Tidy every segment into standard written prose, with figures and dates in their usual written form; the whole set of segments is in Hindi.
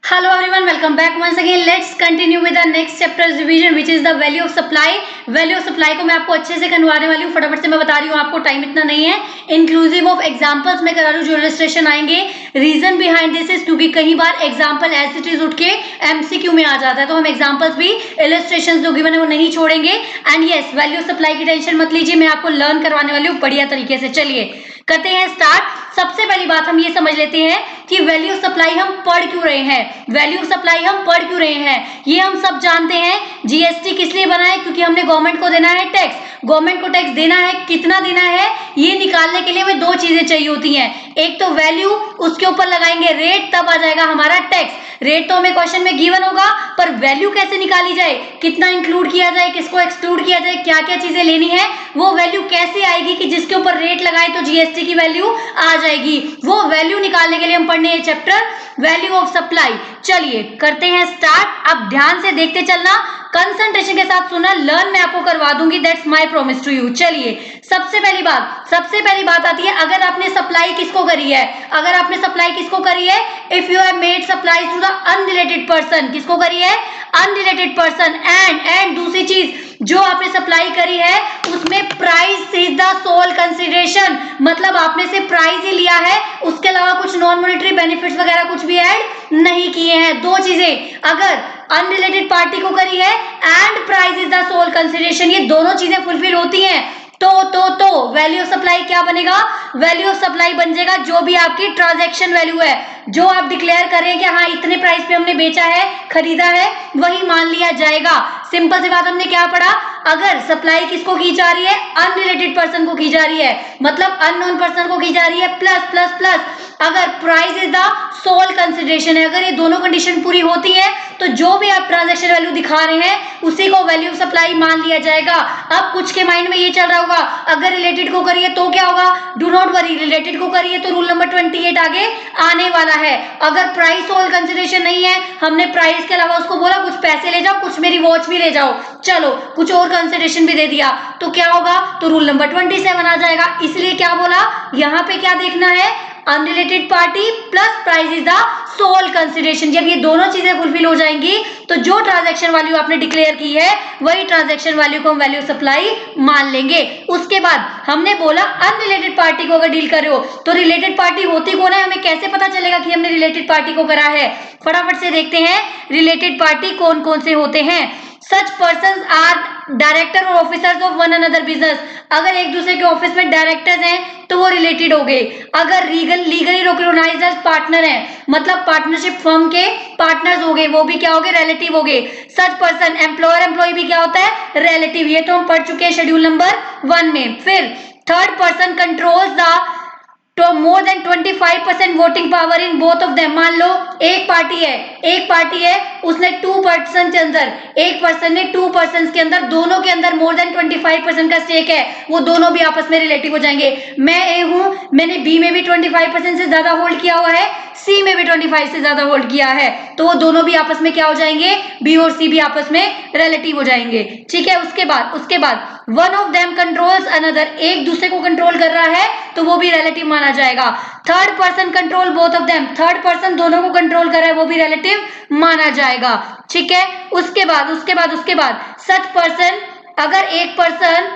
Hello everyone, welcome back once again. Let's continue with the next chapter's revision, which is the value of supply. Value of supply को मैं आपको अच्छे से करवाने वाली हूँ, फटाफट से मैं बता रही हूँ, आपको टाइम इतना नहीं है. इंक्लूसिव ऑफ एग्जांपल्स मैं करा रही हूँ, जो इलस्ट्रेशन आएंगे. रीजन बिहाइंड दिस इज क्योंकि कई बार एग्जांपल ऐसे चीज उठ के एमसीक्यू में आ जाता है, तो हम एग्जांपल्स भी इलस्ट्रेशन जो गिवन है वो नहीं छोड़ेंगे. And yes, value of supply की टेंशन मत लीजिए, मैं आपको लर्न करवाने वाली हूँ बढ़िया तरीके से. चलिए करते हैं स्टार्ट. सबसे पहली बात हम ये समझ लेते हैं कि वैल्यू ऑफ सप्लाई हम पढ़ क्यों रहे हैं. वैल्यू ऑफ सप्लाई हम पढ़ क्यों रहे हैं ये हम सब जानते हैं. जीएसटी किस लिए बना है? क्योंकि हमने गवर्नमेंट को देना है टैक्स. गवर्नमेंट को टैक्स देना है, कितना देना है ये निकालने के लिए हमें दो चीजें चाहिए होती हैं. एक तो वैल्यू, उसके ऊपर लगाएंगे रेट, तब आ जाएगा हमारा टैक्स. रेट तो हमें क्वेश्चन में गिवन होगा, पर वैल्यू कैसे निकाली जाए, कितना इंक्लूड किया जाए, किसको एक्सक्लूड किया जाए, क्या क्या चीजें लेनी है, वो वैल्यू कैसे आएगी कि जिसके ऊपर रेट लगाए तो जीएसटी की वैल्यू आ जाएगी. वो वैल्यू निकालने के लिए हम पढ़ने हैं चैप्टर वैल्यू ऑफ सप्लाई. चलिए करते हैं स्टार्ट. अब ध्यान से देखते चलना, कंसंट्रेशन के साथ सुनना. लर्न मैं आपको करवा दूंगी, that's my promise to you. चलिए सबसे पहली बात आती है, अगर आपने सप्लाई किसको करी है, अगर आपने सप्लाई किसको करी है, if you have made supply to the unrelated person, किसको करी है, अनरिलेटेड पर्सन. एंड दूसरी चीज जो आपने सप्लाई करी है उसमें price is the sole consideration, मतलब आपने से प्राइस ही लिया है, उसके अलावा कुछ नॉन मॉनेटरी बेनिफिट्स वगैरह कुछ भी ऐड नहीं किए हैं. दो चीजें अगर अनरिलेटेड पार्टी को करी है and price is the sole consideration, ये दोनों चीजें फुलफिल होती हैं तो वैल्यू ऑफ सप्लाई क्या बनेगा, वैल्यू ऑफ सप्लाई बन जाएगा जो भी आपकी ट्रांजैक्शन वैल्यू है, जो आप डिक्लेयर कर रहे हैं कि हाँ इतने प्राइस पे हमने बेचा है, खरीदा है, वही मान लिया जाएगा. सिंपल सी बात. हमने क्या पढ़ा, अगर सप्लाई किसको की जा रही है, अनरिलेटेड पर्सन को की जा रही है, मतलब अननोन पर्सन को की जा रही है, प्लस प्लस प्लस अगर price is the sole consideration है, अगर ये दोनों कंडीशन पूरी होती है तो जो भी आप ट्रांजैक्शन वैल्यू दिखा रहे हैं उसी को वैल्यू ऑफ सप्लाई मान लिया जाएगा. अब कुछ के माइंड में ये चल रहा होगा, अगर रिलेटेड को करिए तो क्या होगा, डू नॉट वरी, रिलेटेड को करिए तो रूल नंबर 28 आगे आने वाला है. अगर प्राइस सोल कंसिडरेशन नहीं है, हमने प्राइस के अलावा उसको बोला कुछ पैसे ले जाओ, कुछ मेरी वॉच भी ले जाओ, चलो कुछ और कंसिडरेशन भी दे दिया, तो क्या होगा, तो रूल नंबर 27 आ जाएगा. इसलिए क्या बोला, यहाँ पे क्या देखना है, unrelated party plus price is the sole consideration. जब ये दोनों चीजें फुलफिल हो जाएंगी तो जो ट्रांजैक्शन वैल्यू आपने डिक्लेयर की है वही ट्रांजैक्शन वैल्यू को हम वैल्यू सप्लाई मान लेंगे. उसके बाद हमने बोला अनरिलेटेड पार्टी को अगर डील कर रहे हो तो रिलेटेड पार्टी होती कौन है, हमें कैसे पता चलेगा कि हमने रिलेटेड पार्टी को करा है. फटाफट से देखते हैं रिलेटेड पार्टी कौन कौन से होते हैं. सच पर्सन आर डायरेक्टर और officers of one another business, अगर एक दूसरे के ऑफिस में डायरेक्टर्स हैं तो वो रिलेटेड हो गए. अगर लीगली रिकॉग्नाइज्ड एज पार्टनर है, मतलब पार्टनरशिप फर्म के पार्टनर्स हो गए, वो भी क्या हो गए, रिलेटिव हो गए. सच पर्सन एम्प्लॉयर एम्प्लॉय भी क्या होता है, रिलेटिव. ये तो हम पढ़ चुके हैं शेड्यूल नंबर 1 में. फिर थर्ड पर्सन कंट्रोल्स द तो more than 25% voting power in both of them. मान लो एक पार्टी है उसने 2% के अंदर, एक पर्सन ने 2% के अंदर, दोनों के अंदर मोर देन 25% का स्टेक है, वो दोनों भी आपस में रिलेटिव हो जाएंगे. मैं ए हूं, मैंने बी में भी 25% से ज्यादा होल्ड किया हुआ है, सी में भी 25 से ज्यादा होल्ड किया है, तो वो दोनों भी आपस में क्या हो जाएंगे, बी और सी भी आपस में रिलेटिव हो जाएंगे. ठीक है. उसके बाद one of them controls another, एक दूसरे को कंट्रोल कर रहा है तो वो भी रिलेटिव माना जाएगा. Third person control both of them, third person दोनों को कंट्रोल कर रहा है, वो भी रिलेटिव माना जाएगा. ठीक है. उसके बाद सच पर्सन, अगर एक पर्सन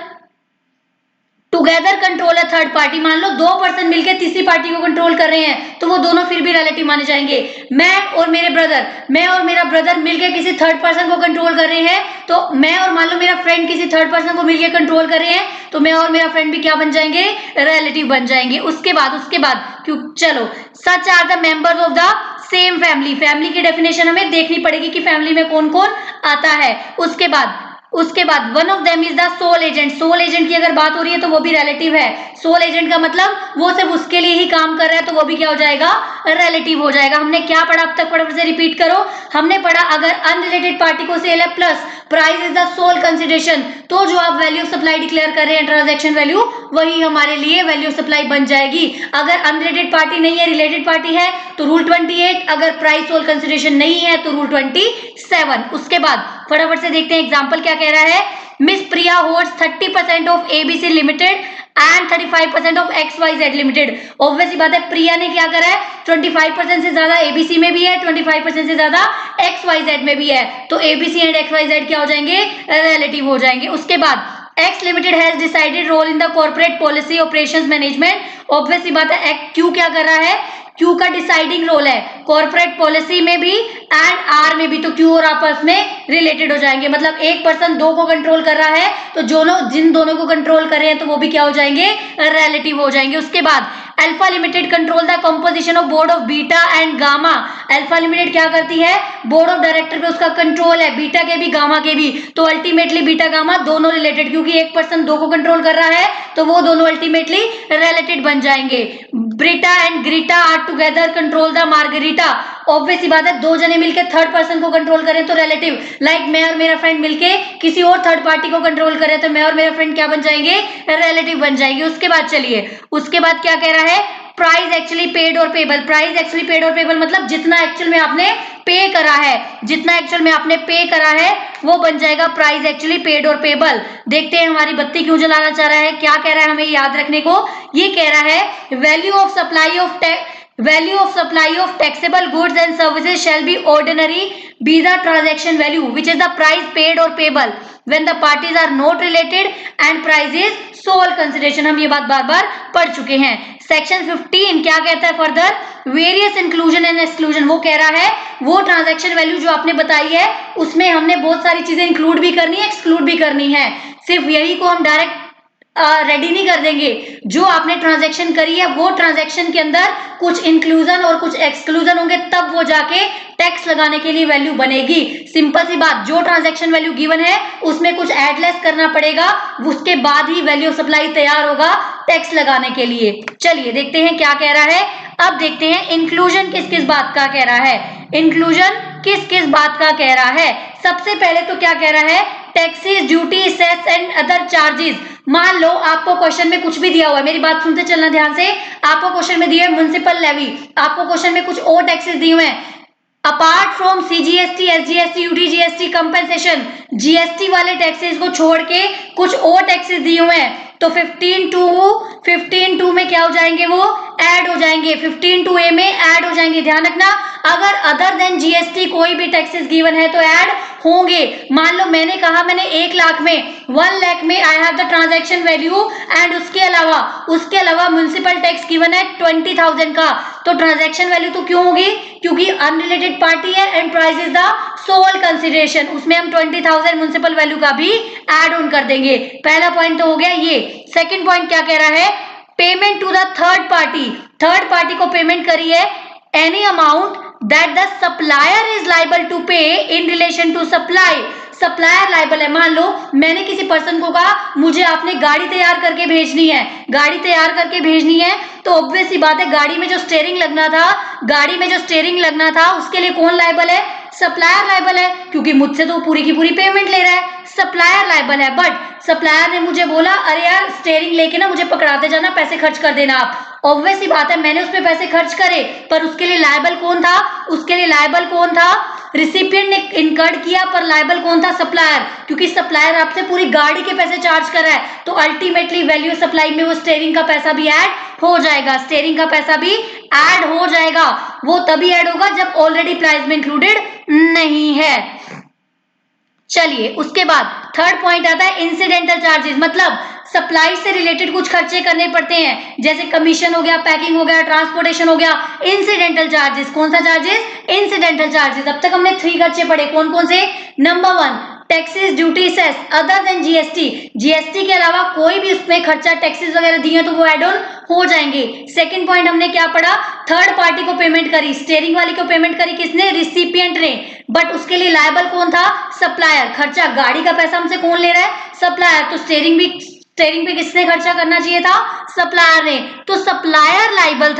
टुगेदर कंट्रोल है थर्ड पार्टी, मान लो दो पर्सन मिलकर तीसरी पार्टी को कंट्रोल कर रहे हैं तो वो दोनों फिर भी रिलेटिव माने जाएंगे. मैं और मेरा ब्रदर मिलकर किसी थर्ड पर्सन को कंट्रोल कर रहे हैं, तो मैं और मान लो मेरा फ्रेंड किसी थर्ड पर्सन को मिलकर कंट्रोल कर रहे हैं, तो मैं और मेरा फ्रेंड भी क्या बन जाएंगे, रिलेटिव बन जाएंगे. उसके बाद क्यों, चलो such are the members of the same family की डेफिनेशन हमें देखनी पड़ेगी कि फैमिली में कौन कौन आता है. उसके बाद one of them is the sole agent. Sole agent की अगर बात हो रही है तो वो भी रिलेटिव है. सोल एजेंट का मतलब वो सिर्फ उसके लिए ही काम कर रहा है, तो वो भी क्या हो जाएगा, रिलेटिव हो जाएगा. हमने क्या पढ़ा अब तक, फटाफट से रिपीट करो. हमने पढ़ा अगर अनरिलेटेड पार्टी को सेल है plus price is the sole consideration, तो जो आप वैल्यू सप्लाई डिक्लेयर कर रहे हैं ट्रांजैक्शन वैल्यू, वही हमारे लिए वैल्यू सप्लाई बन जाएगी. अगर अनरिलेटेड पार्टी नहीं है, रिलेटेड पार्टी है तो रूल 28, अगर प्राइस सोल कंसिडरेशन नहीं है तो रूल 27. उसके बाद फटाफट से देखते हैं एग्जाम्पल क्या कह रहा है. Miss Priya holds 30% of ABC limited and 35% of XYZ limited. Obviously बात है, प्रिया ने क्या करा है, 25% से ज्यादा ABC में भी है, 25% से ज्यादा XYZ में भी है, तो ABC एंड XYZ क्या हो जाएंगे, रिलेटिव हो जाएंगे। उसके बाद X limited has decided role in the corporate policy operations management. Obviously बात है, Q क्या कर रहा है, Q का डिसाइडिंग रोल है कॉर्पोरेट पॉलिसी में भी एंड R में भी, तो Q और आपस में रिलेटेड हो जाएंगे। मतलब एक पर्सन दो को कंट्रोल कर रहा है, तो जिन दोनों को कंट्रोल कर रहे हैं तो वो भी क्या हो जाएंगे, रिलेटिव हो जाएंगे। उसके बाद alpha limited control the composition of board of beta and gamma. Alpha limited क्या करती है, बोर्ड ऑफ डायरेक्टर पे उसका कंट्रोल है, बीटा के भी गामा के भी, तो अल्टीमेटली बीटा गामा दोनों रिलेटेड, क्योंकि एक पर्सन दो को कंट्रोल कर रहा है तो वो दोनों अल्टीमेटली रिलेटेड बन जाएंगे। Brita and Greta are together control the Margarita. Obviously बात है, दो जने मिलके थर्ड पर्सन को कंट्रोल करें तो रिलेटिव, लाइक मैं और मेरा फ्रेंड मिलके किसी और थर्ड पार्टी को कंट्रोल करें तो मैं और मेरा फ्रेंड क्या बन जाएंगे, रिलेटिव बन जाएंगे। उसके बाद चलिए, उसके बाद क्या कह रहा है, प्राइस एक्चुअली पेड और पेबल। प्राइस एक्चुअली पेड और पेबल मतलब जितना एक्चुअल में आपने पे करा है, जितना एक्चुअल में आपने पे करा है वो बन जाएगा प्राइस एक्चुअली पेड और पेबल। देखते हैं हमारी बत्ती क्यों जलाना चाह रहा है, क्या कह रहा है हमें याद रखने को, ये कह रहा है value of supply of taxable goods and services shall be ordinary be the transaction value which is the price paid or payable when the parties are not related and price is sole consideration। हम ये बात बार बार पढ़ चुके हैं। सेक्शन 15 क्या कहता है further, various inclusion and exclusion. वो कह रहा है वो ट्रांजैक्शन वैल्यू जो आपने बताई है उसमें हमने बहुत सारी चीजें इंक्लूड भी करनी है, एक्सक्लूड भी करनी है, सिर्फ यही को हम डायरेक्ट रेडी नहीं कर देंगे। जो आपने ट्रांजैक्शन करी है वो ट्रांजैक्शन के अंदर कुछ इंक्लूजन और कुछ एक्सक्लूजन होंगे, तब वो जाके टैक्स लगाने के लिए वैल्यू बनेगी। सिंपल सी बात, जो ट्रांजैक्शन वैल्यू गिवन है उसमें कुछ एड लेस करना पड़ेगा, उसके बाद ही वैल्यू सप्लाई तैयार होगा टैक्स लगाने के लिए। चलिए देखते हैं क्या कह रहा है। अब देखते हैं इंक्लूजन किस किस बात का कह रहा है, इंक्लूजन किस किस बात का कह रहा है। सबसे पहले तो क्या कह रहा है, taxes, duty, cess and other charges. मान लो आपको क्वेश्चन में कुछ भी दिया हुआ है, मेरी बात सुनते चलना ध्यान से, आपको क्वेश्चन में दिया है म्युनिसिपल लेवी, आपको क्वेश्चन में कुछ और टैक्सेस दिए हुए हैं apart from CGST, SGST, UTGST, compensation, GST वाले टैक्सेस को छोड़ के कुछ और टैक्सेस दिए हुए हैं, तो 15(2) में क्या हो जाएंगे, वो ऐड हो जाएंगे, 15(2)A में ऐड हो जाएंगे। ध्यान रखना, अगर अदर देन जीएसटी कोई भी टैक्सेस गिवन है तो ऐड होंगे। मान लो मैंने कहा मैंने 1 लाख में 1 लाख में I have the transaction value and उसके अलावा म्युनिसिपल टैक्स गिवन है 20,000 का, तो ट्रांजैक्शन वैल्यू तो क्यों होगी, क्योंकि अनरिलेटेड पार्टी है and price is the sole consideration, उसमें हम 20,000 म्युनिसिपल वैल्यू का भी ऐड ऑन कर देंगे। पहला पॉइंट तो हो गया ये। सेकंड पॉइंट क्या कह रहा है, payment to the third party को पेमेंट करी है any amount that the supplier is liable to pay in relation to supply. Supplier liable है, मान लो मैंने किसी पर्सन को कहा मुझे आपने गाड़ी तैयार करके भेजनी है, तो ऑब्वियस सी बात है गाड़ी में जो स्टीयरिंग लगना था उसके लिए कौन लाइबल है, सप्लायर लाइबल है, क्योंकि मुझसे तो पूरी की पूरी पेमेंट ले रहा है, सप्लायर लाइबल है। बट सप्लायर ने मुझे बोला अरे यार स्टीयरिंग लेके ना मुझे पकड़ाते जाना, पैसे खर्च कर देना आप। ऑब्वियस सी बात है मैंने उसपे पैसे खर्च करे, पर उसके लिए लायबल कौन था, रिसिपिएंट ने इनकर्ड किया, पर लायबल कौन था, सप्लायर, क्योंकि सप्लायर आपसे पूरी गाड़ी के पैसे चार्ज कर रहा है, तो अल्टीमेटली वैल्यू सप्लाई में वो स्टीयरिंग का पैसा भी ऐड हो जाएगा। वो तभी ऐड होगा जब ऑलरेडी प्राइस में इंक्लूडेड नहीं है। चलिए उसके बाद थर्ड पॉइंट आता है इंसिडेंटल चार्जेस, मतलब सप्लाई से रिलेटेड कुछ खर्चे करने पड़ते हैं, जैसे कमीशन हो गया, पैकिंग हो गया, ट्रांसपोर्टेशन हो गया। इंसिडेंटल चार्जेस, कौन सा चार्जेस, इंसिडेंटल चार्जेस। अब तक हमने 3 खर्चे पढ़े, कौन कौन से, number 1 taxes, duty, cess other than GST के अलावा कोई भी उसमें खर्चा टैक्सेस वगैरह दिए तो वो एड ऑन हो जाएंगे। सेकंड पॉइंट हमने क्या पढ़ा, थर्ड पार्टी को पेमेंट करी, स्टीयरिंग वाली को पेमेंट करी किसने, रिसिपिएंट ने, बट उसके लिए लायबल कौन था, सप्लायर। खर्चा गाड़ी का पैसा हमसे कौन ले रहा है, सप्लायर, तो स्टीयरिंग पे किसने खर्चा करना चाहिए था, सप्लायर ने, तो सप्लायर लाइबल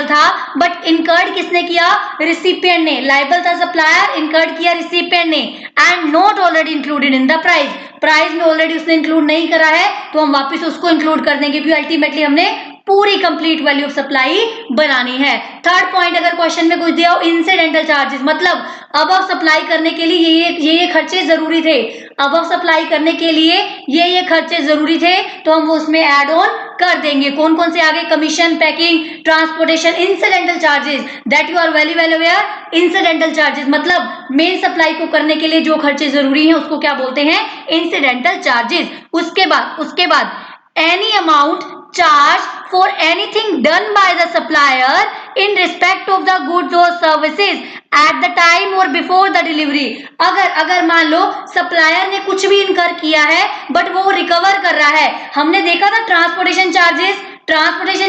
था, बट इनकर्ड किसने किया, रिसिपिएंट ने। लाइबल था सप्लायर, इनकर्ड किया रिसिपिएंट ने, and not already included in the price में ऑलरेडी उसने इंक्लूड नहीं करा है, तो हम वापस उसको इंक्लूड कर देंगे, क्योंकि अल्टीमेटली हमने पूरी कंप्लीट वैल्यू ऑफ सप्लाई बनानी है। थर्ड पॉइंट अगर क्वेश्चन में कुछ दिया हो, इंसिडेंटल चार्जेस, मतलब अब सप्लाई करने के लिए ये खर्चे जरूरी थे, अब सप्लाई करने के लिए ये खर्चे जरूरी थे, तो हम उसमें ऐड ऑन कर देंगे। कौन कौन से आगे, commission, packing, transportation, incidental charges, that you are very well aware. Incidental charges मतलब मेन सप्लाई को करने के लिए जो खर्चे जरूरी हैं उसको क्या बोलते हैं, इंसिडेंटल चार्जेस। उसके बाद any amount charged for anything done by the supplier in respect of the goods or services at the time or before the delivery। अगर मान लो सप्लायर ने कुछ भी इनकर किया है बट वो रिकवर कर रहा है, हमने देखा था ट्रांसपोर्टेशन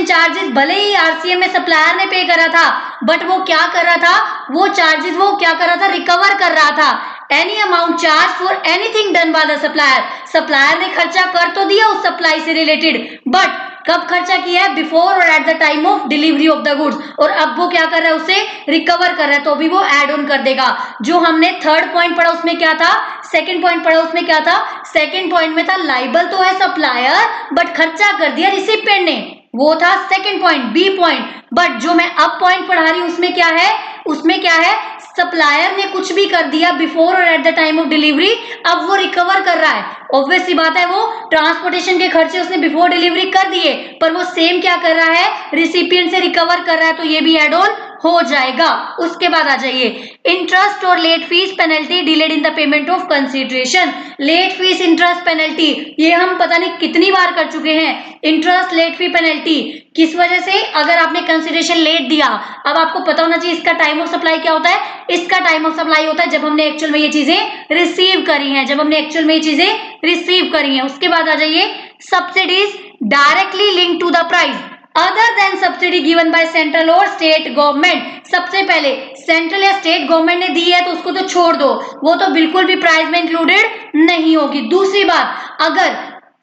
चार्जेस भले ही आरसीएम में सप्लायर ने पे करा था बट वो क्या कर रहा था, वो चार्जेस वो क्या कर रहा था, रिकवर कर रहा था। Any amount charge for anything done by the supplier, supplier ने खर्चा कर तो दिया उस सप्लाई से रिलेटेड, बट कब खर्चा किया है, before or at the time of delivery of the goods, और अब वो क्या कर रहा है, उसे रिकवर कर रहा है, तो भी वो एड ऑन कर देगा। जो हमने थर्ड पॉइंट पढ़ा उसमें क्या था, सेकंड पॉइंट पढ़ा उसमें क्या था, सेकंड पॉइंट में था लाइबल तो है सप्लायर बट खर्चा कर दिया रिसिपिएंट ने, वो था second point, B point. But जो मैं अब पॉइंट पढ़ा रही हूं उसमें क्या है, सप्लायर ने कुछ भी कर दिया before or at the time of delivery, अब वो रिकवर कर रहा है। ऑब्वियस सी बात है, वो ट्रांसपोर्टेशन के खर्चे उसने बिफोर डिलीवरी कर दिए, पर वो सेम क्या कर रहा है, रिसिपिएंट से रिकवर कर रहा है, तो ये भी एड ऑन हो जाएगा। उसके बाद आ जाइए, इंटरेस्ट और late fees penalty delayed in the payment of consideration. Late fees, interest, penalty, ये हम पता नहीं कितनी बार कर चुके हैं। इंटरेस्ट, लेट फी, पेनल्टी किस वजह से, अगर आपने कंसीडरेशन लेट दिया, अब आपको पता होना चाहिए इसका टाइम ऑफ सप्लाई क्या होता है, इसका टाइम ऑफ सप्लाई होता है जब हमने एक्चुअल में ये चीजें रिसीव करी हैं, उसके बाद आ जाइए, subsidies directly link to the price other than subsidy given by central और स्टेट गवर्नमेंट। सबसे पहले सेंट्रल या स्टेट गवर्नमेंट ने दी है तो उसको तो छोड़ दो, वो तो बिल्कुल भी प्राइस में इंक्लूडेड नहीं होगी। दूसरी बात, अगर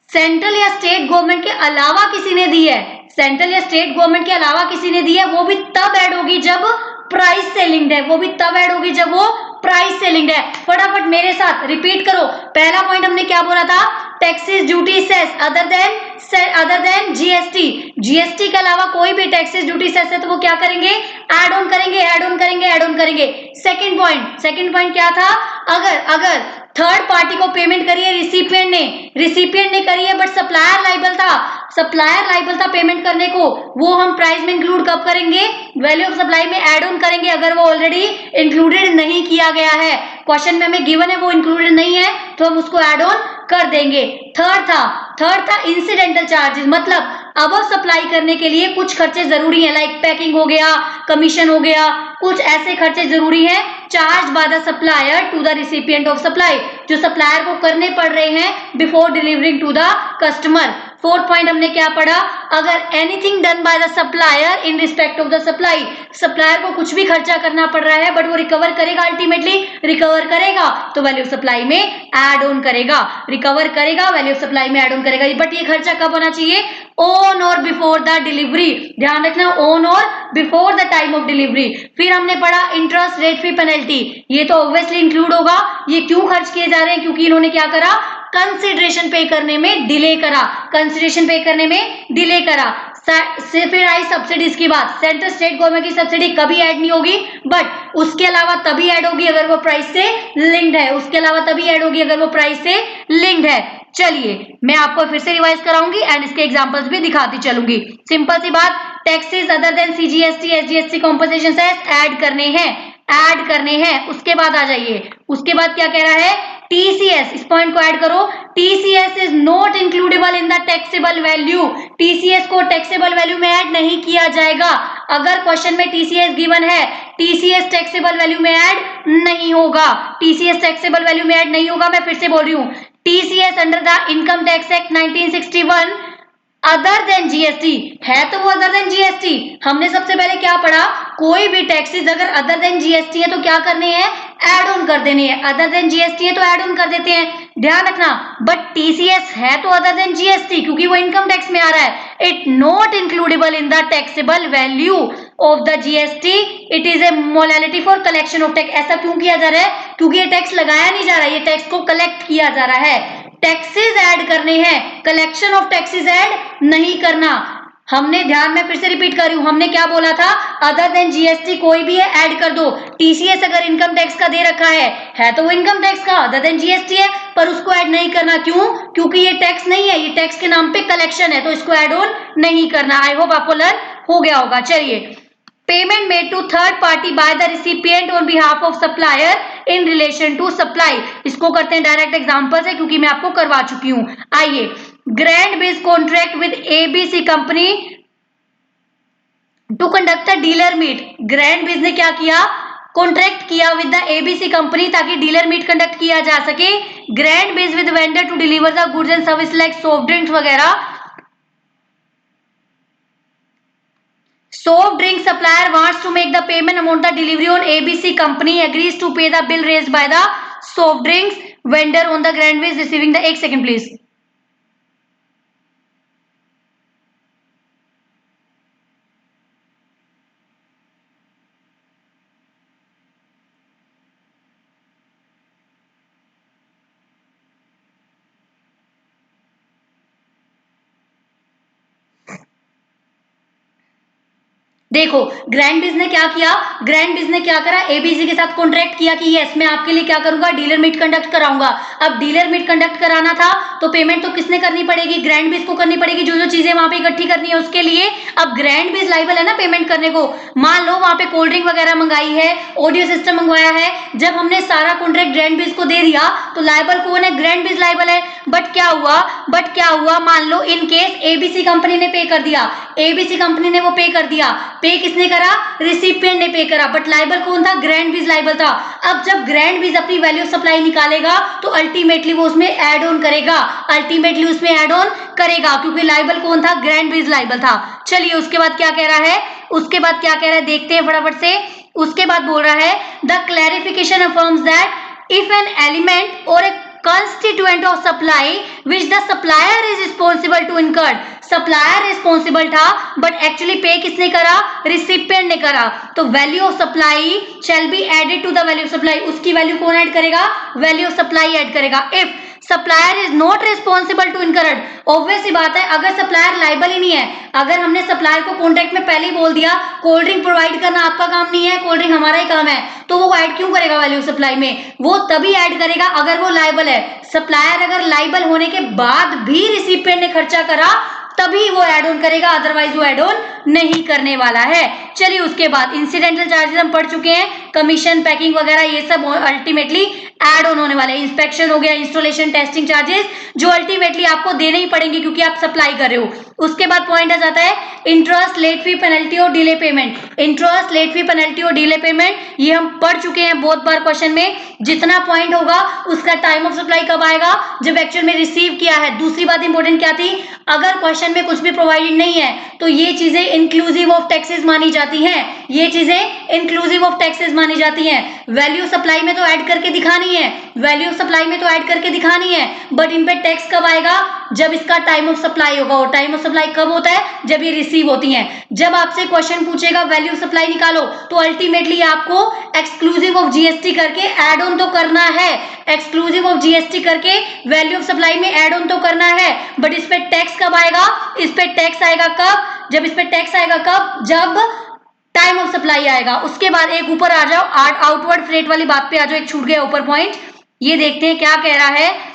सेंट्रल या स्टेट गवर्नमेंट के अलावा किसी ने दी है, सेंट्रल या स्टेट गवर्नमेंट के अलावा किसी ने दी है, वो भी तब ऐड होगी जब प्राइस से लिंक्ड है, वो भी तब ऐड होगी जब वो प्राइस से लिंक्ड है। फटाफट मेरे साथ रिपीट करो, पहला पॉइंट हमने क्या बोला था, taxes, duty, cess other than GST के अलावा कोई भी टैक्सेस, ड्यूटी, सेस है तो वो क्या करेंगे, ऐड ऑन करेंगे। सेकंड पॉइंट क्या था, अगर थर्ड पार्टी को पेमेंट करी है रिसिपिएंट ने करी है बट सप्लायर लाइबल था पेमेंट करने को, वो हम प्राइस में इंक्लूड कब करेंगे, वैल्यू ऑफ सप्लाई में ऐड ऑन करेंगे अगर वो ऑलरेडी इंक्लूडेड नहीं किया गया है। क्वेश्चन में हमें गिवन है वो इंक्लूडेड नहीं है तो हम उसको ऐड ऑन कर देंगे। थर्ड था इंसिडेंटल चार्जेस, मतलब अब सप्लाई करने के लिए कुछ खर्चे जरूरी हैं, लाइक पैकिंग हो गया, कमीशन हो गया, कुछ ऐसे खर्चे जरूरी हैं charge by the supplier to the recipient of supply, जो सप्लायर को करने पड़ रहे हैं before delivering to the customer. Fourth point हमने क्या पढ़ा, अगर anything done by the supplier in respect of the supply, supplier को कुछ भी खर्चा करना पड़ रहा है बट वो रिकवर करेगा, अल्टीमेटली रिकवर करेगा तो वैल्यू ऑफ सप्लाई में ऐड ऑन करेगा, रिकवर करेगा वैल्यू ऑफ सप्लाई में ऐड ऑन करेगा। बट ये खर्चा कब होना चाहिए, ऑन और बिफोर द डिलीवरी, ध्यान रखना, ऑन और before the time of delivery. फिर हमने पढ़ा इंटरेस्ट, लेट फी, पेनल्टी, ये तो ऑब्वियसली इंक्लूड होगा। ये क्यों खर्च किए जा रहे हैं, क्योंकि इन्होंने क्या करा, कंसिडरेशन पे करने में डिले करा। फिर आई सब्सिडीज की बात, सेंट्रल स्टेट गवर्नमेंट की सब्सिडी कभी ऐड नहीं होगी बट उसके अलावा तभी ऐड होगी अगर वो प्राइस से लिंक्ड है, चलिए मैं आपको फिर से रिवाइज कराऊंगी एंड इसके एग्जांपल्स भी दिखाती चलूंगी। सिंपल सी बात, taxes other than CGST, SGST, compensation cess add करने हैं। उसके बाद आ जाइए, उसके बाद क्या कह रहा है, टीसीएस, इस पॉइंट को ऐड करो, TCS is not includable in the taxable value, TCS को टैक्सेबल वैल्यू में ऐड नहीं किया जाएगा। अगर क्वेश्चन में टीसीएस गिवन है, टीसीएस टैक्सेबल वैल्यू में ऐड नहीं होगा, मैं फिर से बोल रही हूँ, TCS under the income tax act 1961 other than GST है, तो वो अदर देन जीएसटी। हमने सबसे पहले क्या पढ़ा, कोई भी टैक्सेस अगर अदर देन जीएसटी है तो क्या करने हैं, ऐड ऑन कर देनी है, अदर देन जीएसटी है तो ऐड ऑन कर देते हैं, ध्यान रखना। बट टीसीएस है तो अदर देन जीएसटी क्योंकि वो इनकम टैक्स में आ रहा है, it not includable in the taxable value of the GST, it is a modality for collection of tax. ऐसा क्यों किया जा रहा है, क्योंकि ये टैक्स लगाया नहीं जा रहा है, ये टैक्स को कलेक्ट किया जा रहा है। टैक्सेस ऐड करने हैं, कलेक्शन ऑफ टैक्सेस ऐड नहीं करना। हमने ध्यान में फिर से रिपीट कर रही हूं, हमने क्या बोला था, अदर देन जीएसटी कोई भी है ऐड कर दो। टीसीएस अगर इनकम टैक्स का दे रखा है तो वो इनकम टैक्स का अदर देन जीएसटी है, पर उसको ऐड नहीं करना। क्यों? क्योंकि ये टैक्स नहीं है, ये टैक्स के नाम पे कलेक्शन है, तो इसको ऐड ऑन नहीं करना। आई होप आपको लर्न हो गया होगा। चलिए, payment made to third party by the recipient on behalf of supplier in relation to supply. इसको करते हैं डायरेक्ट एग्जांपल से, क्योंकि मैं आपको करवा चुकी हूं। आइए, Grand Biz contract with ABC company to conduct a dealer meet. Grand Biz ने क्या किया, कॉन्ट्रैक्ट किया विद द एबीसी कंपनी ताकि डीलर मीट कंडक्ट किया जा सके। Grand Biz with vendor to deliver the goods and service like soft drinks वगैरह। Soft drink supplier wants to make the payment amount the delivery on ABC company agrees to pay the bill raised by the soft drinks vendor on the grand ways receiving the, एक second please। देखो, ग्रैंड बिज ने क्या किया, ग्रैंड बिज ने क्या करा, एबीसी के साथ कॉन्ट्रैक्ट किया कि यस मैं आपके लिए क्या करूंगा, डीलर मीट कंडक्ट कराऊंगा। अब डीलर मीट कंडक्ट कराना था तो पेमेंट तो किसने करनी पड़ेगी, ग्रैंड बिज को करनी पड़ेगी, जो जो चीजें वहां पे इकट्ठी करनी है उसके लिए। अब ग्रैंड बिज लाइबल है ना पेमेंट करने को। मान लो वहां पे कोल्ड ड्रिंक वगैरह मंगाई है, ऑडियो सिस्टम मंगवाया है, जब हमने सारा कॉन्ट्रैक्ट ग्रैंड बिज को दे दिया तो लाइबल कौन है, ग्रैंड बिज लाइबल है। बट क्या हुआ, मान लो इन केस एबीसी कंपनी ने पे कर दिया, एबीसी कंपनी ने वो पे कर दिया, पे किसने करा, रिसिपिएंट ने पे करा, बट लाइबल कौन था, ग्रैंड बीज लाइबल था। अब जब ग्रैंड बीज अपनी वैल्यू सप्लाई निकालेगा तो अल्टीमेटली वो उसमें ऐड ऑन करेगा, अल्टीमेटली उसमें ऐड ऑन करेगा, क्योंकि लाइबल कौन था, ग्रैंड बीज लाइबल था। चलिए, उसके बाद क्या कह रहा है, उसके बाद क्या कह रहा है देखते हैं फटाफट से। उसके बाद बोल रहा है the clarification affirms that if an element or a constituent of supply which the supplier is responsible to incur, supplier responsible था बट एक्चुअली पे किसने करा, रिसिपिएंट ने करा। तो value of supply shall be added to the value of supply, उसकी वैल्यू कौन ऐड करेगा, वैल्यू ऑफ सप्लाई ऐड करेगा। If supplier is not responsible to incurred, obvious सी बात है अगर सप्लायर लाइबल ही नहीं है, अगर हमने सप्लायर को कॉन्ट्रैक्ट में पहले ही बोल दिया कोल्ड ड्रिंक प्रोवाइड करना आपका काम नहीं है, कोल्ड ड्रिंक हमारा ही काम है, तो वो ऐड क्यों करेगा वैल्यू सप्लाई में, वो तभी ऐड करेगा अगर वो लाइबल है। सप्लायर अगर लाइबल होने के बाद भी रिसिपिएंट ने खर्चा करा तभी वो ऐड ऑन करेगा, अदरवाइज वो ऐड ऑन नहीं करने वाला है। चलिए, उसके बाद इंसिडेंटल चार्जेस हम पढ़ चुके हैं, कमीशन पैकिंग वगैरह ये सब अल्टीमेटली ऐड ऑन होने वाले हैं। इंस्पेक्शन हो गया, इंस्टॉलेशन टेस्टिंग चार्जेस जो अल्टीमेटली आपको देने ही पड़ेंगे क्योंकि आप सप्लाई कर रहे हो। उसके बाद पॉइंट आ जाता है इंटरेस्ट, लेट फी, पेनल्टी और delay payment. Interest, late fee, penalty और डिले पेमेंट ये हम पढ़ चुके हैं बहुत बार क्वेश्चन में। जितना पॉइंट होगा उसका टाइम ऑफ सप्लाई कब आएगा, जब एक्चुअल में रिसीव किया है। दूसरी बात इंपॉर्टेंट क्या थी, अगर क्वेश्चन में कुछ भी प्रोवाइडेड नहीं है तो ये चीजें इंक्लूसिव ऑफ टैक्सेस मानी जाती हैं, ये चीजें इंक्लूसिव ऑफ टैक्सेस मानी जाती हैं। वैल्यू सप्लाई में तो ऐड करके दिखानी है, वैल्यू सप्लाई में तो ऐड करके दिखानी है, बट इन पे टैक्स कब आएगा, जब इसका टाइम ऑफ सप्लाई होगा। और टाइम ऑफ सप्लाई कब होता है, जब ये रिसीव होती हैं। जब आपसे क्वेश्चन पूछेगा वैल्यू सप्लाई निकालो तो अल्टीमेटली आपको एक्सक्लूसिव ऑफ जीएसटी करके ऐड ऑन तो करना है, एक्सक्लूसिव ऑफ जीएसटी करके वैल्यू ऑफ सप्लाई में ऐड ऑन तो करना है, बट इस पे टैक्स कब आएगा, इस पे टैक्स आएगा कब, जब इस पे टैक्स आएगा कब, जब टाइम ऑफ सप्लाई आएगा। उसके बाद एक ऊपर आ जाओ, आउटवर्ड फ्रेट वाली बात पे आ जाओ, एक छूट गया ऊपर पॉइंट, ये देखते हैं क्या कह रहा है।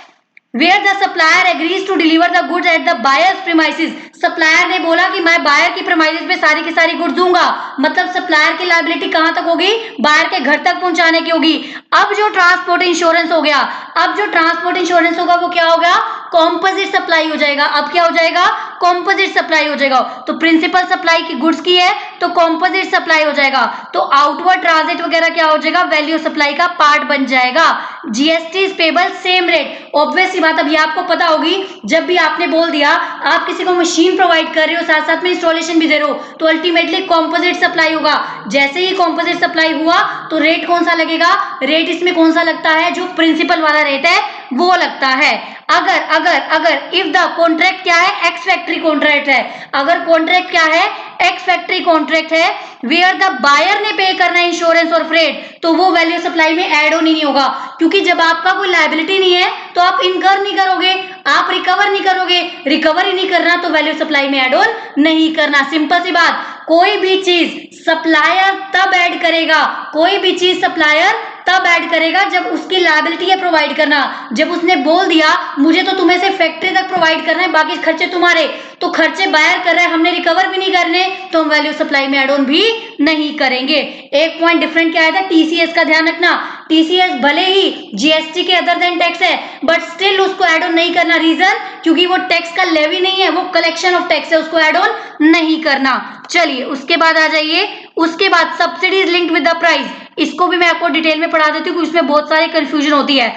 Where the supplier agrees to deliver the goods at the buyer's premises, supplier ने बोला कि मैं बायर की प्रेमाइसेस पे सारी की सारी गुड्स दूंगा, मतलब सप्लायर की लायबिलिटी कहां तक होगी, बायर के घर तक पहुंचाने की होगी। अब जो ट्रांसपोर्ट इंश्योरेंस हो गया, अब जो ट्रांसपोर्ट इंश्योरेंस होगा वो क्या होगा, कॉम्पोजिट सप्लाई हो जाएगा। अब क्या हो जाएगा, कॉम्पोजिट सप्लाई हो जाएगा। तो प्रिंसिपल सप्लाई की गुड्स की है तो कॉम्पोजिट सप्लाई हो जाएगा, तो आउटवर्ड ट्रांजिट वगैरह क्या हो जाएगा, वैल्यू सप्लाई का पार्ट बन जाएगा। GST is payable same rate, obvious सी बात अब ये आपको पता होगी, जब भी आपने बोल दिया आप किसी को मशीन प्रोवाइड कर रहे हो साथ साथ में इंस्टॉलेशन भी दे रहे हो तो अल्टीमेटली कॉम्पोजिट सप्लाई होगा। जैसे ही कॉम्पोजिट सप्लाई हुआ तो रेट कौन सा लगेगा, रेट इसमें कौन सा लगता है, जो प्रिंसिपल वाला रेट है वो लगता है। अगर अगर अगर इफ द कॉन्ट्रैक्ट क्या है, एक्स फैक्ट्री कॉन्ट्रैक्ट है, अगर कॉन्ट्रैक्ट क्या है, एक्स फैक्ट्री कॉन्ट्रैक्ट है, वेयर द बायर ने पे करना है इंश्योरेंस और फ्रेट, तो वो वैल्यू सप्लाई में ऐड ऑन ही नहीं होगा, क्योंकि जब आपका कोई लायबिलिटी नहीं है तो आप इनकर नहीं करोगे। आप रिकवर नहीं करोगे, रिकवर ही नहीं करना तो वैल्यू सप्लाई में ऐड ऑन नहीं करना। सिंपल सी बात, कोई भी चीज सप्लायर तब ऐड करेगा, कोई भी चीज सप्लायर तब ऐड करेगा जब उसकी लायबिलिटी है प्रोवाइड करना। जब उसने बोल दिया मुझे तो तुम्हें से फैक्ट्री तक प्रोवाइड करना है, बाकी खर्चे तुम्हारे, तो खर्चे बायर कर रहे हैं, हमने रिकवर भी नहीं करने, तो हम वैल्यू सप्लाई में एड ऑन भी नहीं करेंगे। एक पॉइंट डिफरेंट क्या आया था, टीसीएस का ध्यान रखना। टीसीएस भले ही जीएसटी के अदर देन टैक्स है, बट स्टिल उसको एड ऑन नहीं करना। रीजन, क्योंकि वो टैक्स का लेवी नहीं है, वो कलेक्शन ऑफ टैक्स है, उसको एड ऑन नहीं करना। चलिए उसके बाद आ जाइए, उसके बाद subsidies linked with the price, इसको भी मैं आपको डिटेल में पढ़ा देती हूँ क्योंकि इसमें बहुत सारी कंफ्यूजन होती है।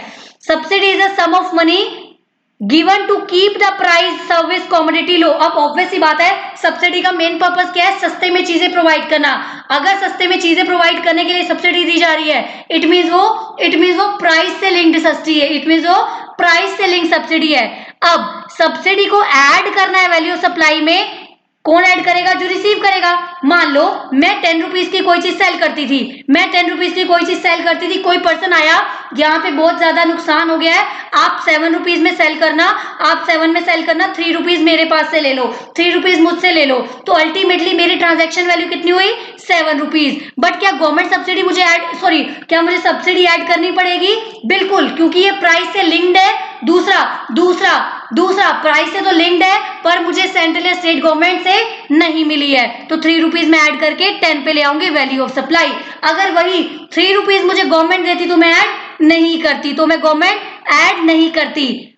Subsidy is a sum of money given to keep the price service commodity low. अब ऑब्वियस सी बात है, सब्सिडी का मेन पर्पस क्या है, सस्ते में चीजें प्रोवाइड करना। अगर सस्ते में चीजें प्रोवाइड करने के लिए सब्सिडी दी जा रही है, इट मींस वो प्राइस से लिंक्ड सस्ती है, इट मींस वो प्राइस से लिंक्ड सब्सिडी है। अब सब्सिडी को ऐड करना है वैल्यू सप्लाई में, कौन ऐड करेगा, जो रिसीव करेगा। मान लो मैं 10 रुपीज की कोई चीज सेल करती थी, मैं 10 रुपीज की कोई चीज सेल करती थी, कोई पर्सन आया, यहाँ पे बहुत ज्यादा नुकसान हो गया है, आप 7 रुपीज में सेल करना, आप 7 में सेल करना, 3 रुपीज मेरे पास से ले लो, 3 रुपीज मुझसे ले लो, तो अल्टीमेटली मेरी ट्रांजेक्शन वैल्यू कितनी हुई, 7 रुपीज। बट क्या गवर्नमेंट सब्सिडी मुझे क्या मुझे सब्सिडी ऐड करनी पड़ेगी, बिल्कुल, क्योंकि ये प्राइस से लिंक्ड है। दूसरा प्राइस से तो लिंक्ड है, पर मुझे सेंट्रल या स्टेट गवर्नमेंट से नहीं मिली है, तो 3 रुपीज में ऐड करके 10 पे ले आऊंगी वैल्यू ऑफ सप्लाई। अगर वही 3 रुपीज मुझे गवर्नमेंट देती तो मैं ऐड नहीं करती, तो मैं गवर्नमेंट ऐड नहीं करती।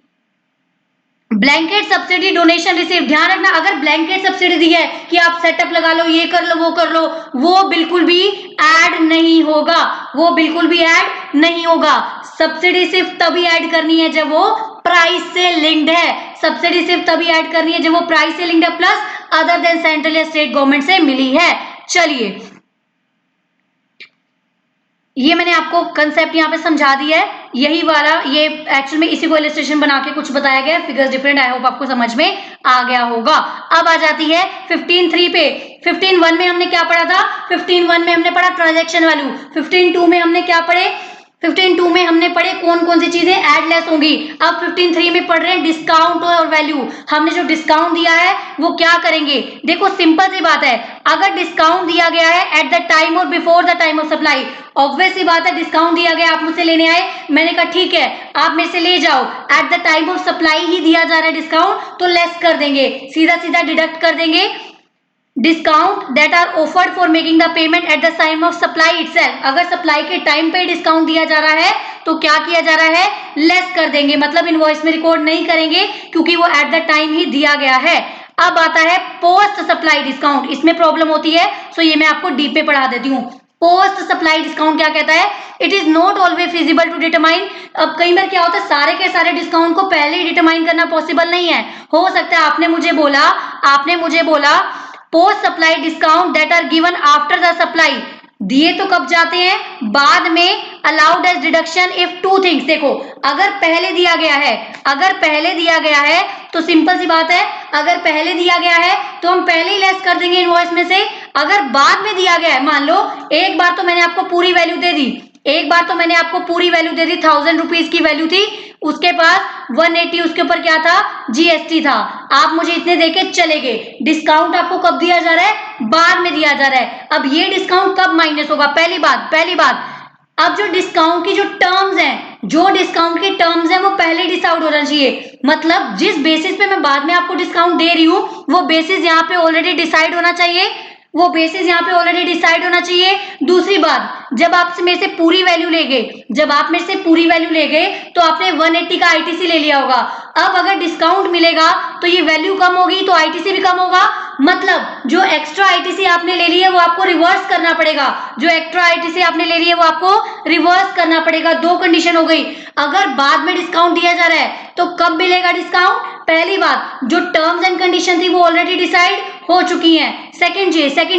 ब्लैंकेट सब्सिडी डोनेशन रिसीव, ध्यान रखना, अगर ब्लैंकेट सब्सिडी दी है कि आप सेटअप लगा लो, ये कर लो, वो कर लो, वो बिल्कुल भी ऐड नहीं होगा, वो बिल्कुल भी ऐड नहीं होगा। सब्सिडी सिर्फ तभी ऐड करनी है जब वो प्राइस से लिंक्ड है, सब्सिडी सिर्फ तभी ऐड करनी है जब वो प्राइस से लिंक्ड है, प्लस अदर देन सेंट्रल या स्टेट गवर्नमेंट से मिली है। चलिए ये मैंने आपको कंसेप्ट यहाँ पे समझा दिया है, यही वाला, ये एक्चुअल में इसी को इलस्ट्रेशन बना के कुछ बताया गया, फिगर्स डिफरेंट, आई होप आपको समझ में आ गया होगा। अब आ जाती है 15.3 पे। 15.1 में हमने क्या पढ़ा था, 15.1 में हमने पढ़ा ट्रांजैक्शन वैल्यू, 15.2 में हमने क्या पढ़े, 15.2 में हमने पढ़े कौन कौन सी चीजें ऐड लेस होंगी। अब 15.3 में पढ़ रहे हैं डिस्काउंट और वैल्यू, हमने जो डिस्काउंट दिया है वो क्या करेंगे, देखो सिंपल सी बात है, अगर डिस्काउंट दिया गया है at the time or before the time of supply, obvious सी बात है, डिस्काउंट दिया गया, आप मुझसे लेने आए, मैंने कहा ठीक है आप मेरे से ले जाओ, at the time of supply ही दिया जा रहा है डिस्काउंट, तो लेस कर देंगे, सीधा सीधा डिडक्ट कर देंगे discount that are offered for making the payment at the time of supply itself. अगर सप्लाई के टाइम पे डिस्काउंट दिया जा रहा है तो क्या किया जा रहा है, लेस कर देंगे, मतलब इनवॉइस में रिकॉर्ड नहीं करेंगे क्योंकि वो एट द टाइम ही दिया गया है। अब आता है पोस्ट सप्लाई डिस्काउंट, इसमें प्रॉब्लम होती है, सो ये मैं आपको डीप में पढ़ा देती हूँ। पोस्ट सप्लाई डिस्काउंट क्या कहता है, it is not always feasible to determine. अब कई बार क्या होता है, सारे के सारे डिस्काउंट को पहले ही डिटरमाइन करना पॉसिबल नहीं है, हो सकता है आपने मुझे बोला post supply discount that are given after the supply, दिए तो कब जाते हैं, बाद में, allowed as deduction if two things. देखो अगर पहले दिया गया है तो सिंपल सी बात है, अगर पहले दिया गया है तो हम पहले ही लेस कर देंगे इनवॉइस में से। अगर बाद में दिया गया है, मान लो एक बार तो मैंने आपको पूरी वैल्यू दे दी, 1000 रुपीज की वैल्यू थी, उसके पास 180 उसके ऊपर क्या था, जीएसटी था, आप मुझे इतने देके चले गए, डिस्काउंट आपको कब दिया जा रहा है, बाद में दिया जा रहा है। अब ये डिस्काउंट कब माइनस होगा, पहली बात अब जो डिस्काउंट की जो टर्म्स हैं वो पहले डिसाइड होना चाहिए, मतलब जिस बेसिस पे मैं बाद में आपको डिस्काउंट दे रही हूँ वो बेसिस यहाँ पे ऑलरेडी डिसाइड होना चाहिए, दूसरी बात, जब आप मेरे से पूरी वैल्यू ले गए तो आपने 180 का आईटीसी ले लिया होगा। अब अगर डिस्काउंट मिलेगा तो ये वैल्यू कम होगी तो आईटीसी भी कम होगा, मतलब जो एक्स्ट्रा आईटीसी आपने ले ली है वो आपको रिवर्स करना पड़ेगा, दो कंडीशन हो गई। अगर बाद में डिस्काउंट दिया जा रहा है तो कब मिलेगा डिस्काउंट, पहली बात जो टर्म्स एंड कंडीशन थी वो ऑलरेडी डिसाइड हो चुकी हैं। सेकंड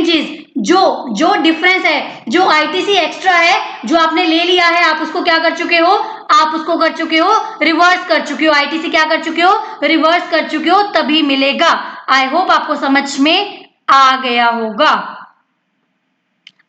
चीज जो डिफरेंस है, जो आईटीसी एक्स्ट्रा है जो आपने ले लिया है, आप उसको क्या कर चुके हो, रिवर्स कर चुके हो, आईटीसी क्या कर चुके हो, रिवर्स कर चुके हो, तभी मिलेगा। आई होप आपको समझ में आ गया होगा।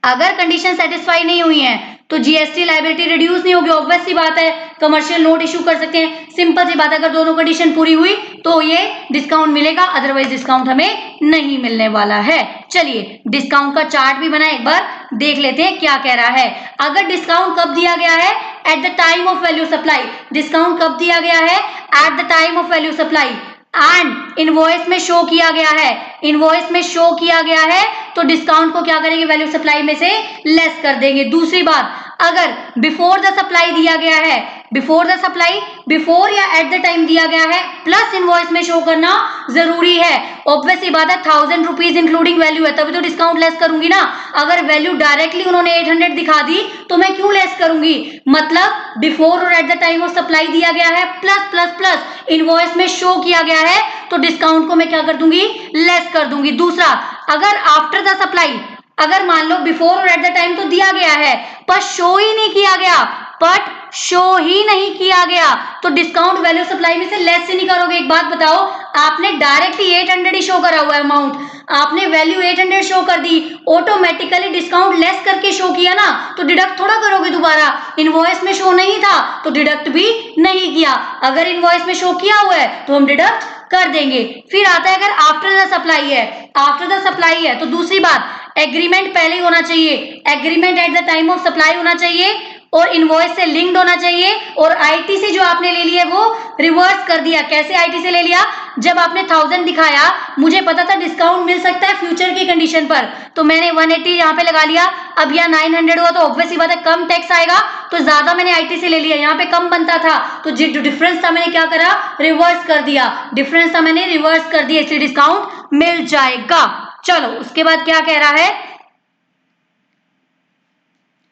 अगर कंडीशन सेटिस्फाई नहीं हुई है तो जीएसटी लायबिलिटी रिड्यूस नहीं होगी, ऑब्वियस सी बात है, कमर्शियल नोट इशू कर सकते हैं, सिंपल सी बात है, अगर दोनों कंडीशन पूरी हुई तो ये डिस्काउंट मिलेगा, अदरवाइज डिस्काउंट हमें नहीं मिलने वाला है। चलिए डिस्काउंट का चार्ट भी बना, एक बार देख लेते हैं क्या कह रहा है। अगर डिस्काउंट कब दिया गया है, at the time of value supply, discount कब दिया गया है, at the time of value supply, and invoice में शो किया गया है, इनवॉइस में शो किया गया है, तो डिस्काउंट को क्या करेंगे, वैल्यू सप्लाई में से लेस कर देंगे। दूसरी बात, अगर बिफोर द सप्लाई दिया गया है, बिफोर द सप्लाई, बिफोर या एट द टाइम दिया गया है, प्लस इनवॉइस में शो करना जरूरी है, ऑब्वियस सी बात है, 1000 रुपीज इंक्लूडिंग वैल्यू है, तभी तो डिस्काउंट लेस करूंगी ना। अगर वैल्यू डायरेक्टली उन्होंने 800 दिखा दी तो मैं क्यों लेस करूंगी, मतलब before or at the time of supply दिया गया है, प्लस प्लस प्लस इनवॉइस में शो किया गया है, तो डिस्काउंट को मैं क्या कर दूंगी, लेस कर दूंगी। दूसरा, अगर आफ्टर द सप्लाई, अगर मान लो before or at the time तो दिया गया है पर शो ही नहीं किया गया, बट शो ही नहीं किया गया, तो डिस्काउंट वैल्यू सप्लाई में से लेस से नहीं करोगे। एक बात बताओ, आपने डायरेक्टली 800 ही शो करा हुआ है अमाउंट, आपने वैल्यू 800 शो कर दी, ऑटोमेटिकली डिस्काउंट लेस करके शो किया ना, तो डिडक्ट थोड़ा करोगे दोबारा, इनवॉइस में शो नहीं था तो डिडक्ट भी नहीं किया, अगर इनवॉइस में शो किया हुआ है तो हम डिडक्ट कर देंगे। फिर आता है अगर आफ्टर द सप्लाई है, आफ्टर द सप्लाई है तो दूसरी बात, एग्रीमेंट पहले ही होना चाहिए, agreement eight the time of supply होना चाहिए और इनवॉइस से लिंक्ड होना चाहिए, और आईटी से जो आपने ले लिया वो रिवर्स कर दिया। कैसे आईटी से ले लिया, जब आपने 1000 दिखाया, मुझे पता था डिस्काउंट मिल सकता है फ्यूचर की कंडीशन पर, तो मैंने 180 यहाँ पे लगा लिया। अब यहाँ 900 हुआ तो ऑब्वियस ही बात है कम टैक्स आएगा, तो ज्यादा मैंने आईटी से ले लिया, यहाँ पे कम बनता था तो जो डिफरेंस था मैंने क्या करा, रिवर्स कर दिया, डिफरेंस था मैंने रिवर्स कर दिया, इसलिए डिस्काउंट मिल जाएगा। चलो उसके बाद क्या कह रहा है,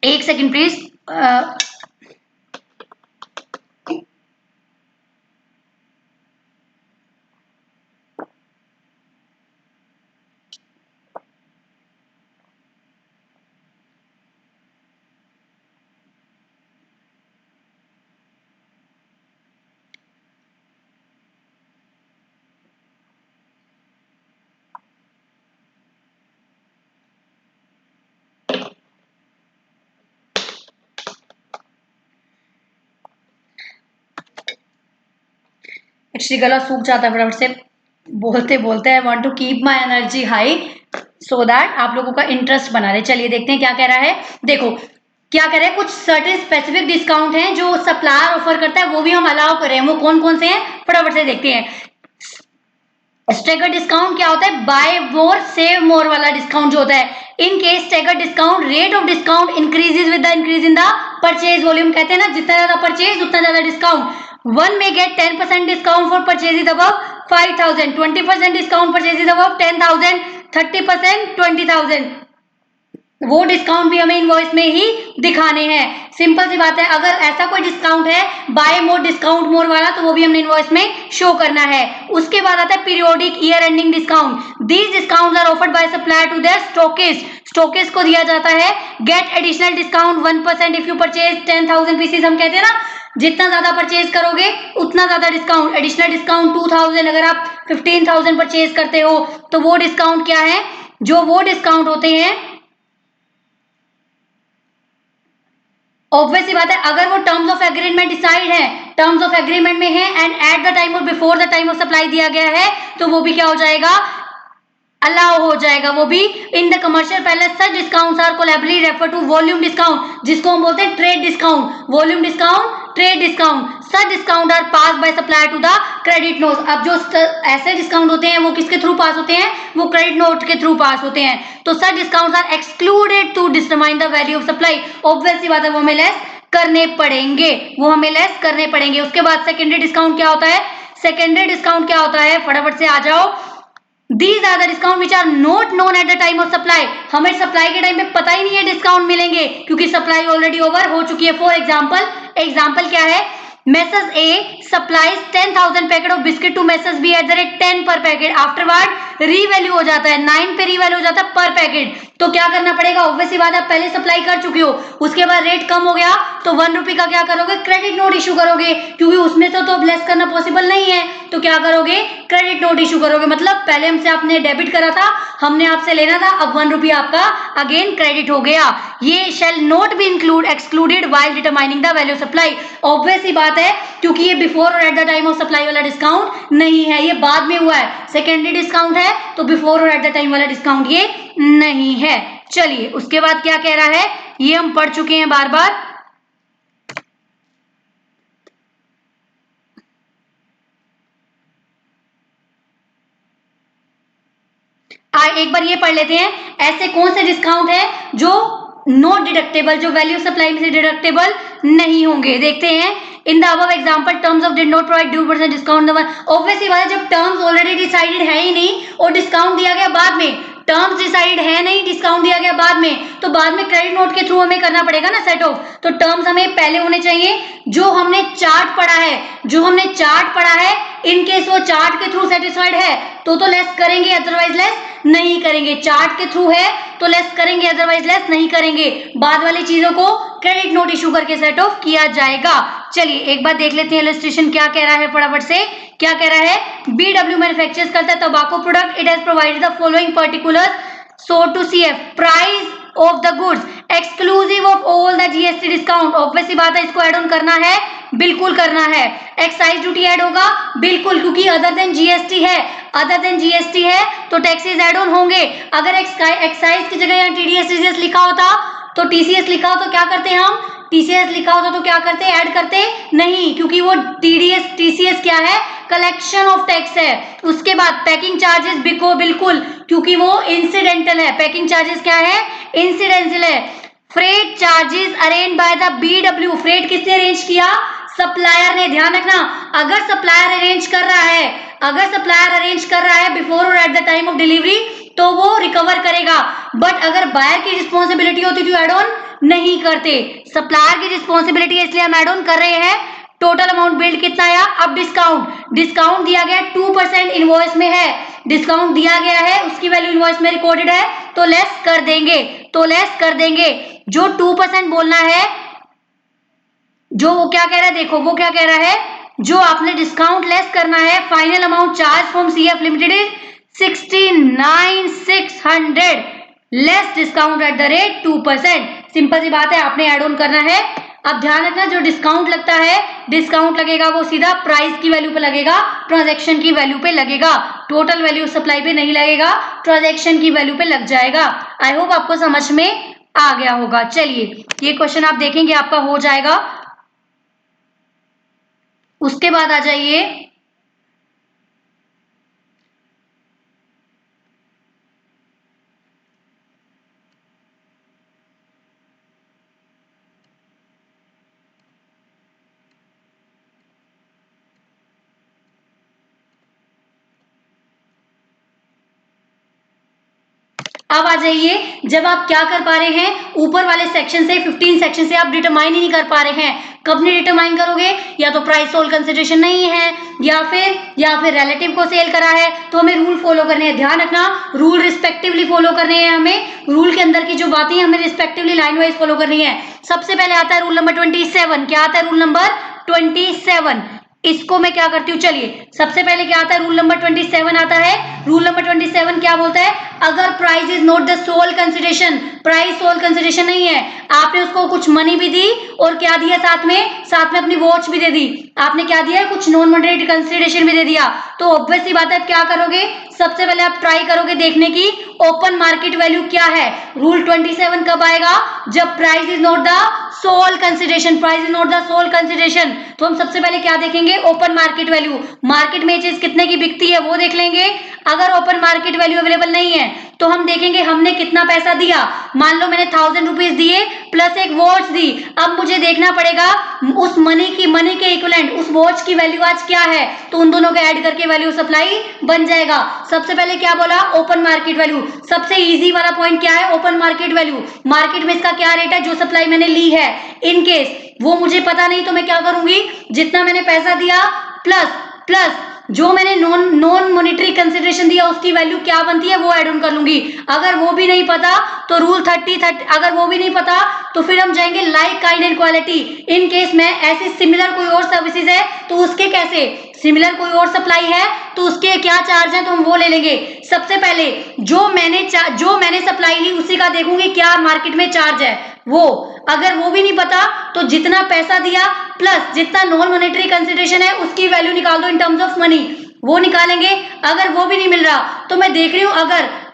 एक सेकेंड प्लीज, एक्चुअली गला सूख जाता है फटाफट से बोलते बोलते, I want to keep my energy high so that आप लोगों का इंटरेस्ट बना रहे। चलिए देखते हैं क्या कह रहा है। देखो क्या कह रहे हैं, कुछ सर्टेन स्पेसिफिक डिस्काउंट हैं जो सप्लायर ऑफर करता है, वो भी हम अलाउ कर रहे हैं, वो कौन कौन से हैं फटाफट से देखते हैं। स्टेगर डिस्काउंट क्या होता है, बाय मोर सेव मोर वाला डिस्काउंट जो होता है। In case stagger discount, rate of discount increases with the increase in the purchase volume, कहते हैं ना जितना ज्यादा परचेज उतना ज्यादा discount. One may get 10% discount for purchases above 5,000, 20% discount purchases above 10,000, 30%, 20,000। वो डिस्काउंट भी हमें इनवॉइस में ही दिखाने हैं। सिंपल सी बात है, अगर ऐसा कोई डिस्काउंट है बाय मोर डिस्काउंट मोर वाला, तो वो भी हमने इनवॉइस में शो करना है। उसके बाद आता है periodic year ending discount. These discounts are offered by supplier to their stockist, stockist को दिया जाता है। Get additional discount 1% if you purchase 10,000 pieces, हम कहते हैं ना जितना ज्यादा परचेज करोगे उतना ज्यादा डिस्काउंट। एडिशनल डिस्काउंट 2000, अगर आप 15,000 परचेज करते हो तो वो डिस्काउंट क्या है, जो वो डिस्काउंट होते हैं, ऑब्वियस सी बात है अगर वो टर्म्स ऑफ एग्रीमेंट डिसाइड है, टर्म्स ऑफ एग्रीमेंट में है and eight the time or before the time of supply दिया गया है, तो वो भी क्या हो जाएगा, अलाउ हो जाएगा। वो भी in the commercial parlance such discounts are colloquially refer to volume discount, जिसको हम बोलते हैं trade discount, volume discount, trade discount. Such discount are pass by supplier to the credit note. अब जो ऐसे डिस्काउंट होते हैं वो किसके थ्रू पास होते हैं, वो क्रेडिट नोट के थ्रू पास होते हैं। तो such discounts are excluded to determine the value of supply, obvious सी बात है वो हमें लेस करने पड़ेंगे, वो हमें लेस करने पड़ेंगे। उसके बाद सेकेंडरी डिस्काउंट क्या होता है, सेकेंडरी डिस्काउंट क्या होता है, फटाफट से आ जाओ। These are the discount which are not known at the time of supply। हमें सप्लाई के टाइम पे पता ही नहीं है डिस्काउंट मिलेंगे क्योंकि सप्लाई ऑलरेडी ओवर हो चुकी है। फॉर एग्जाम्पल क्या है, Messrs A supplies 10,000 packet of biscuit to Messrs B at the rate 10 per packet. Afterward revalue हो जाता है, 9 पे रीवैल्यू हो जाता है पर पैकेट। तो क्या करना पड़ेगा, ऑब्वियसली बात, आप पहले सप्लाई कर चुके हो, उसके बाद रेट कम हो गया तो 1 रुपए का क्या करोगे, क्रेडिट नोट इशू करोगे, क्योंकि उसमें से तो अब लेस करना पॉसिबल नहीं है, तो क्या करोगे, क्रेडिट नोट इशू करोगे। मतलब पहले हमसे आपने डेबिट करा था, हमने आपसे लेना था, अब 1 रुपया आपका अगेन क्रेडिट हो गया। ये shall not be include excluded while determining the value supply. Obvious ही बात है, क्योंकि ये before or at the time of supply वाला डिस्काउंट नहीं है, ये बाद में हुआ है, सेकेंडरी डिस्काउंट है, तो before or at the time वाला डिस्काउंट ये नहीं है। चलिए उसके बाद क्या कह रहा है, ये हम पढ़ चुके हैं बार बार। एक बार ये पढ़ लेते हैं, ऐसे कौन से डिस्काउंट है जो नॉट डिडक्टेबल, जो वैल्यू सप्लाई में से डिडक्टेबल नहीं होंगे। देखते हैं, in the above example terms of did not provide due percent discount. Obviously बात है, जब टर्म्स ऑलरेडी डिसाइडेड है ही नहीं और डिस्काउंट दिया गया बाद में, टर्म्स डिसाइड है नहीं, डिस्काउंट दिया गया बाद में, तो बाद में क्रेडिट नोट के थ्रू हमें करना पड़ेगा ना सेट ऑफ। तो टर्म्स हमें पहले होने चाहिए, जो हमने चार्ट पढ़ा है, जो हमने चार्ट पढ़ा है, इन केस वो चार्ट के थ्रू सेटिस्फाइड है तो लेस करेंगे, अदरवाइज लेस नहीं करेंगे। चार्ट के थ्रू है तो लेस करेंगे, अदरवाइज लेस नहीं करेंगे। बाद वाली चीजों को क्रेडिट नोट इशू करके सेट ऑफ किया जाएगा। चलिए एक बार देख लेते हैं इलस्ट्रेशन क्या कह रहा है फटाफट से। क्या कह रहा है, बीडब्ल्यू मैन्युफैक्चर्स करता है tobacco product, it has provided the following particular so to CF price of the goods exclusive of all the GST discount. Obviously बात है, इसको ऐड ऑन करना है, बिल्कुल करना है। एक्साइज ड्यूटी ऐड होगा, बिल्कुल, क्योंकि अदर देन जीएसटी है, अदर देन जीएसटी है तो टैक्सेस ऐड ऑन होंगे। अगर एक्साइज की जगह यहाँ टीडीएस टीसीएस लिखा होता तो टीसीएस लिखा हो तो क्या करते हम, टीसीएस लिखा होता तो क्या करते, ऐड करते नहीं, क्योंकि वो टीडीएस टीसीएस क्या है, कलेक्शन ऑफ टैक्स है। उसके बाद पैकिंग चार्जेस बिको, बिल्कुल, क्योंकि वो इंसिडेंटल है। पैकिंग चार्जेस क्या है, इंसिडेंटल है। Freight charges arrange by the BW, freight किसने अरेंज किया, सप्लायर ने। ध्यान रखना, अगर सप्लायर अरेंज कर रहा है, अगर सप्लायर अरेंज कर रहा है before or at the time of delivery तो वो रिकवर करेगा, बट अगर बायर की रिस्पॉन्सिबिलिटी होती तो एड ऑन नहीं करते। सप्लायर की रिस्पॉन्सिबिलिटी है इसलिए हम एड ऑन कर रहे हैं। टोटल अमाउंट बिल्ड कितना आया, अब डिस्काउंट दिया गया 2% इनवॉइस में है, डिस्काउंट दिया गया है, उसकी वैल्यू इनवॉइस में रिकॉर्डेड है तो लेस कर देंगे, तो लेस कर देंगे। जो 2% बोलना है, जो वो क्या कह रहा है, देखो वो क्या कह रहा है, जो आपने डिस्काउंट लेस करना है, final amount charge from CF limited is 69,600 less discount at the rate 2%। Simple सी बात है, आपने एड ऑन करना है। अब ध्यान रखना, जो डिस्काउंट लगता है, डिस्काउंट लगेगा वो सीधा प्राइस की वैल्यू पे लगेगा, ट्रांजैक्शन की वैल्यू पे लगेगा, टोटल वैल्यू सप्लाई पे नहीं लगेगा, ट्रांजैक्शन की वैल्यू पे लग जाएगा। आई होप आपको समझ में आ गया होगा। चलिए ये क्वेश्चन आप देखेंगे आपका हो जाएगा। उसके बाद आ जाइए, अब आ जाइए, जब आप क्या कर पा रहे हैं, ऊपर वाले सेक्शन से 15 सेक्शन से आप डिटरमाइन ही नहीं कर पा रहे हैं। कब नहीं डिटरमाइन करोगे, या तो प्राइस सोल कंसिडरेशन नहीं है, या फिर रिलेटिव को सेल करा है, तो हमें रूल फॉलो करने हैं। ध्यान रखना, रूल रिस्पेक्टिवली फॉलो करने हैं हमें, रूल के अंदर की जो बातें हमें रिस्पेक्टिवली लाइन वाइज फॉलो करनी है। सबसे पहले आता है रूल नंबर 27। क्या आता है रूल नंबर 27, इसको मैं क्या करती हूँ, चलिए सबसे पहले क्या आता है, रूल नंबर 27 आता है। रूल नंबर 27 क्या बोलता है, अगर price is not the sole consideration, price sole consideration नहीं है, आपने उसको कुछ मनी भी दी और क्या दिया साथ में अपनी वॉच भी दे दी, आपने क्या दिया, कुछ नॉन मॉडरेट कंसिडरेशन भी दे दिया, तो ऑब्वियस सी बात है क्या करोगे, सबसे पहले आप ट्राई करोगे देखने की ओपन मार्केट वैल्यू क्या है। रूल 27 कब आएगा, जब price is not the sole consideration, price is not the sole consideration. तो हम सबसे पहले क्या देखेंगे, ओपन मार्केट वैल्यू, मार्केट में चीज कितने की बिकती है वो देख लेंगे। अगर ओपन मार्केट वैल्यू अवेलेबल नहीं है तो हम देखेंगे हमने कितना पैसा दिया। मान लो मैंने 1000 रुपीज दिए प्लस एक वॉच दी, अब मुझे देखना पड़ेगा उस मनी के इक्विवेलेंट उस वॉच की वैल्यू आज क्या है, तो उन दोनों को ऐड करके वैल्यू सप्लाई बन जाएगा। सबसे पहले क्या बोला, ओपन मार्केट वैल्यू। सबसे इजी वाला पॉइंट क्या है, ओपन मार्केट वैल्यू, मार्केट में इसका क्या रेट है, जो सप्लाई मैंने ली है। इन केस वो मुझे पता नहीं तो मैं क्या करूंगी, जितना मैंने पैसा दिया प्लस जो मैंने नॉन मॉनेटरी कंसिडरेशन दिया उसकी वैल्यू क्या बनती है वो ऐड ऑन कर लूंगी। अगर वो भी नहीं पता तो रूल 30 अगर वो भी नहीं पता तो फिर हम जाएंगे like kind and quality. In case में ऐसे सिमिलर कोई और सर्विसेज है तो उसके कैसे, सिमिलर कोई और सप्लाई है तो उसके क्या चार्ज है तो हम वो ले लेंगे। सबसे पहले जो मैंने सप्लाई ली उसी का देखूंगी क्या मार्केट में चार्ज है वो। अगर वो भी नहीं पता तो जितना पैसा दिया प्लस जितना नॉन मॉनेटरी कंसिडरेशन है उसकी वैल्यू निकाल दो इन टर्म्स ऑफ मनी, वो निकालेंगे। अगर वो भी नहीं मिल रहा तो मैं देख रही हूं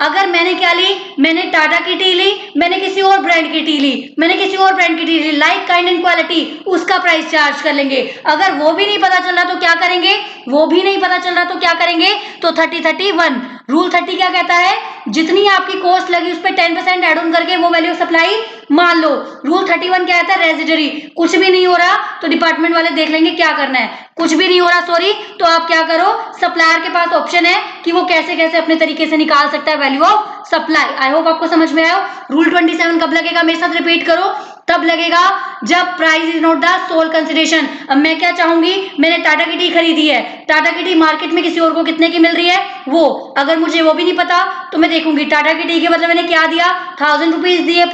अगर मैंने क्या ली, मैंने टाटा की टी ली, मैंने किसी और ब्रांड की टी ली, मैंने किसी और ब्रांड की टी ली, लाइक काइंड एंड क्वालिटी, उसका प्राइस चार्ज कर लेंगे। अगर वो भी नहीं पता चल रहा तो क्या करेंगे, वो भी नहीं पता चल रहा तो क्या करेंगे, तो 30-31 रूल 30 क्या कहता है, जितनी आपकी कॉस्ट लगी उस पर 10% एड ऑन करके वो वैल्यू ऑफ सप्लाई मान लो। रूल 31 क्या कहता है, रेजिडरी, कुछ भी नहीं हो रहा तो डिपार्टमेंट वाले देख लेंगे क्या करना है, कुछ भी नहीं हो रहा सॉरी, तो आप क्या करो, सप्लायर के पास ऑप्शन है कि वो कैसे कैसे अपने तरीके से निकाल सकता है value of supply. I hope आपको समझ में आया। रूल 27 कब लगेगा, मेरे साथ रिपीट करो, तब लगेगा जब price is not the sole consideration. अब मैं क्या चाहूंगी, मैंने टाटा की टी खरीदी है, टाटा की टी मार्केट में किसी और को कितने की मिल रही है वो, अगर मुझे वो भी नहीं पता तो मैं देखूंगी टाटा की टी के बदले मैंने क्या दिया, 1000 रुपीज दिए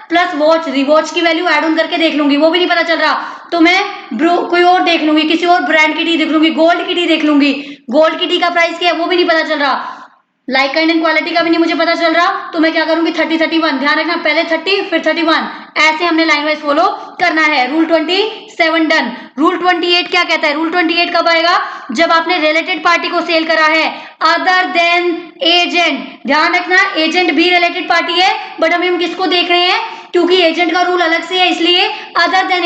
प्लस वॉच, रिवॉच की वैल्यू एड ऑन करके देख लूंगी, वो भी नहीं पता चल रहा तो मैं कोई और देख लूंगी, किसी और ब्रांड की टी देख लूंगी, गोल्ड की टी देख लूंगी, गोल्ड की टी का प्राइस क्या है वो भी नहीं पता चल रहा, लाइक काइंड एंड क्वालिटी का भी नहीं मुझे पता चल रहा तो मैं क्या करूंगी, 30-31, ध्यान रखना पहले 30 फिर 31, ऐसे हमने लाइन वाइज फॉलो करना है। Rule 27 done. रूल 28 क्या कहता है, रूल 28 कब आएगा, जब आपने रिलेटेड पार्टी को सेल करा है अदर देन एजेंट। ध्यान रखना एजेंट भी रिलेटेड पार्टी है, बट हम किसको देख रहे हैं, क्योंकि एजेंट का रूल अलग से है इसलिए अदर देन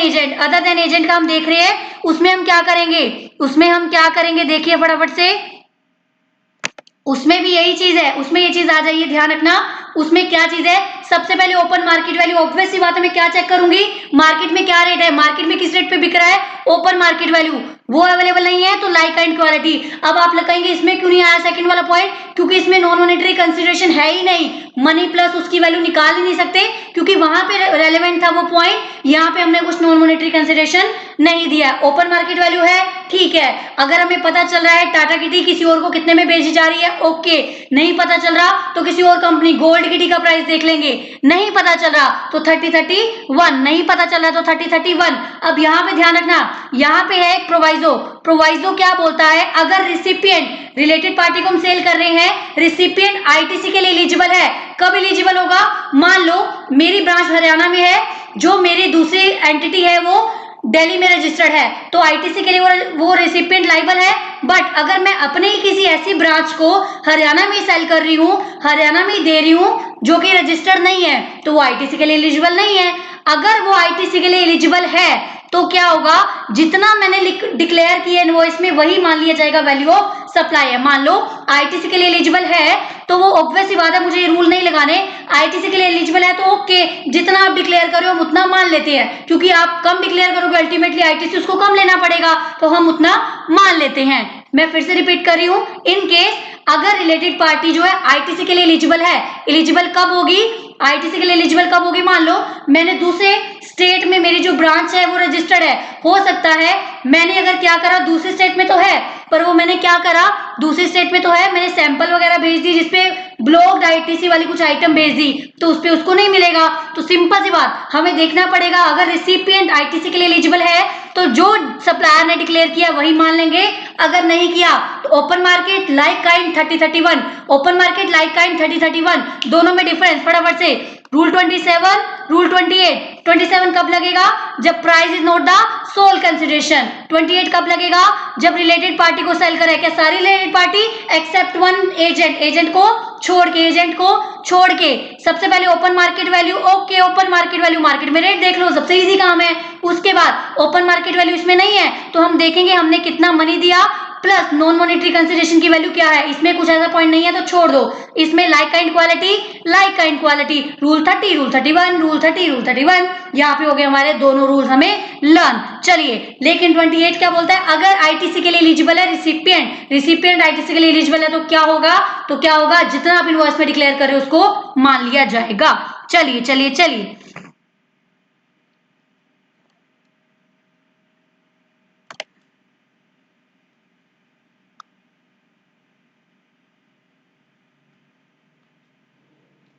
एजेंट का हम देख रहे हैं। उसमें हम क्या करेंगे, देखिए फटाफट से, उसमें भी यही चीज है, उसमें ये चीज आ जाइए, ध्यान रखना उसमें क्या चीज है, सबसे पहले ओपन मार्केट वैल्यू, ऑब्वियस सी बात है मैं क्या चेक करूंगी, मार्केट में क्या रेट है, मार्केट में किस रेट पे बिक रहा है, ओपन मार्केट वैल्यू, वो अवेलेबल नहीं है तो लाइक एंड क्वालिटी। अब आप कहेंगे इसमें क्यों नहीं आया सेकंड वाला पॉइंट, क्योंकि इसमें नॉन मॉनेटरी कंसिडरेशन है ही नहीं, मनी प्लस उसकी वैल्यू निकाल ही नहीं सकते, क्योंकि वहां पे रेलेवेंट था वो पॉइंट, यहाँ पे हमने कुछ नॉन मॉनेटरी कंसिडरेशन नहीं दिया। ओपन मार्केट वैल्यू है ठीक है, अगर हमें पता चल रहा है टाटा की टी किसी और को कितने में बेची जा रही है ओके, नहीं पता चल रहा तो किसी और कंपनी गोल्ड की टी का प्राइस देख लेंगे, नहीं पता चल रहा तो 30-31, नहीं पता चल रहा तो 30-31। अब यहाँ पे ध्यान रखना, यहाँ पे है एक प्रोवाइजो क्या बोलता है, अगर रिसिपिएंट रिलेटेड पार्टी को हम सेल कर रहे हैं, रिसिपिएंट आईटीसी के लिए एलिजिबल है, कब एलिजिबल होगा, मान लो मेरी ब्रांच हरियाणा में है, जो मेरी दूसरी एंटिटी है वो दिल्ली में रजिस्टर्ड है, तो आईटीसी के लिए वो रेसिपिएंट लाइबल है। बट अगर मैं अपने ही किसी ऐसी ब्रांच को हरियाणा में सेल कर रही हूँ, हरियाणा में दे रही हूँ जो कि रजिस्टर्ड नहीं है, तो वो आईटीसी के लिए एलिजिबल नहीं है। अगर वो आईटीसी के लिए एलिजिबल है तो क्या होगा, जितना मैंने डिक्लेयर किया इनवॉइस में वही मान लिया जाएगा वैल्यू ऑफ सप्लाई है। मान लो आईटीसी के लिए एलिजिबल है तो वो ऑब्वियस सी बात है, मुझे ये रूल नहीं लगाने, आईटीसी के लिए एलिजिबल है तो ओके, जितना आप डिक्लेयर करो हम उतना मान लेते हैं, क्योंकि आप कम डिक्लेयर करोगे अल्टीमेटली आईटीसी उसको कम लेना पड़ेगा, तो हम उतना मान लेते हैं। मैं फिर से रिपीट कर रही हूं, इन केस अगर रिलेटेड पार्टी जो है आईटीसी के लिए एलिजिबल है, एलिजिबल कब होगी, आईटीसी के लिए एलिजिबल कब होगी, मान लो मैंने दूसरे स्टेट में मेरी जो ब्रांच है वो रजिस्टर्ड है, हो सकता है मैंने अगर क्या करा, दूसरे स्टेट में तो है पर वो मैंने क्या करा, दूसरे स्टेट में तो है, मैंने सैंपल वगैरह भेज दी जिसपे ब्लॉक्ड आईटीसी वाली कुछ आइटम भेज दी, तो उस पे उसको नहीं मिलेगा, तो सिंपल सी बात हमें देखना पड़ेगा, अगर रिसिपिएंट आईटीसी के लिए एलिजिबल है तो जो सप्लायर ने डिक्लेयर किया वही मान लेंगे, अगर नहीं किया तो open market like kind 30-31, open market like kind 30-31, दोनों में डिफरेंस फटाफट से, रूल 27 रूल 27 कब लगेगा, जब price is not the sole consideration, 28 कब लगेगा, जब रिलेटेड पार्टी को सेल करे, क्या सारी related party except one agent को छोड़ के सबसे पहले open market value, okay open market value, market में रेट देख लो, सबसे इजी काम है। उसके बाद ओपन मार्केट वैल्यू इसमें नहीं है तो हम देखेंगे हमने कितना मनी दिया प्लस नॉन मॉनेटरी कंसिडरेशन की वैल्यू क्या है, इसमें कुछ ऐसा पॉइंट नहीं है तो छोड़ दो, इसमें like kind quality, rule 30 rule 31 rule 30 rule 31, यहाँ पे हो गए हमारे दोनों रूल्स हमें लर्न। चलिए लेकिन 28 क्या बोलता है, अगर आईटीसी के लिए एलिजिबल है रिसिपिएंट आईटीसी के लिए एलिजिबल है तो क्या होगा, जितना आप इनवॉइस में डिक्लेयर कर रहे हो उसको मान लिया जाएगा। चलिए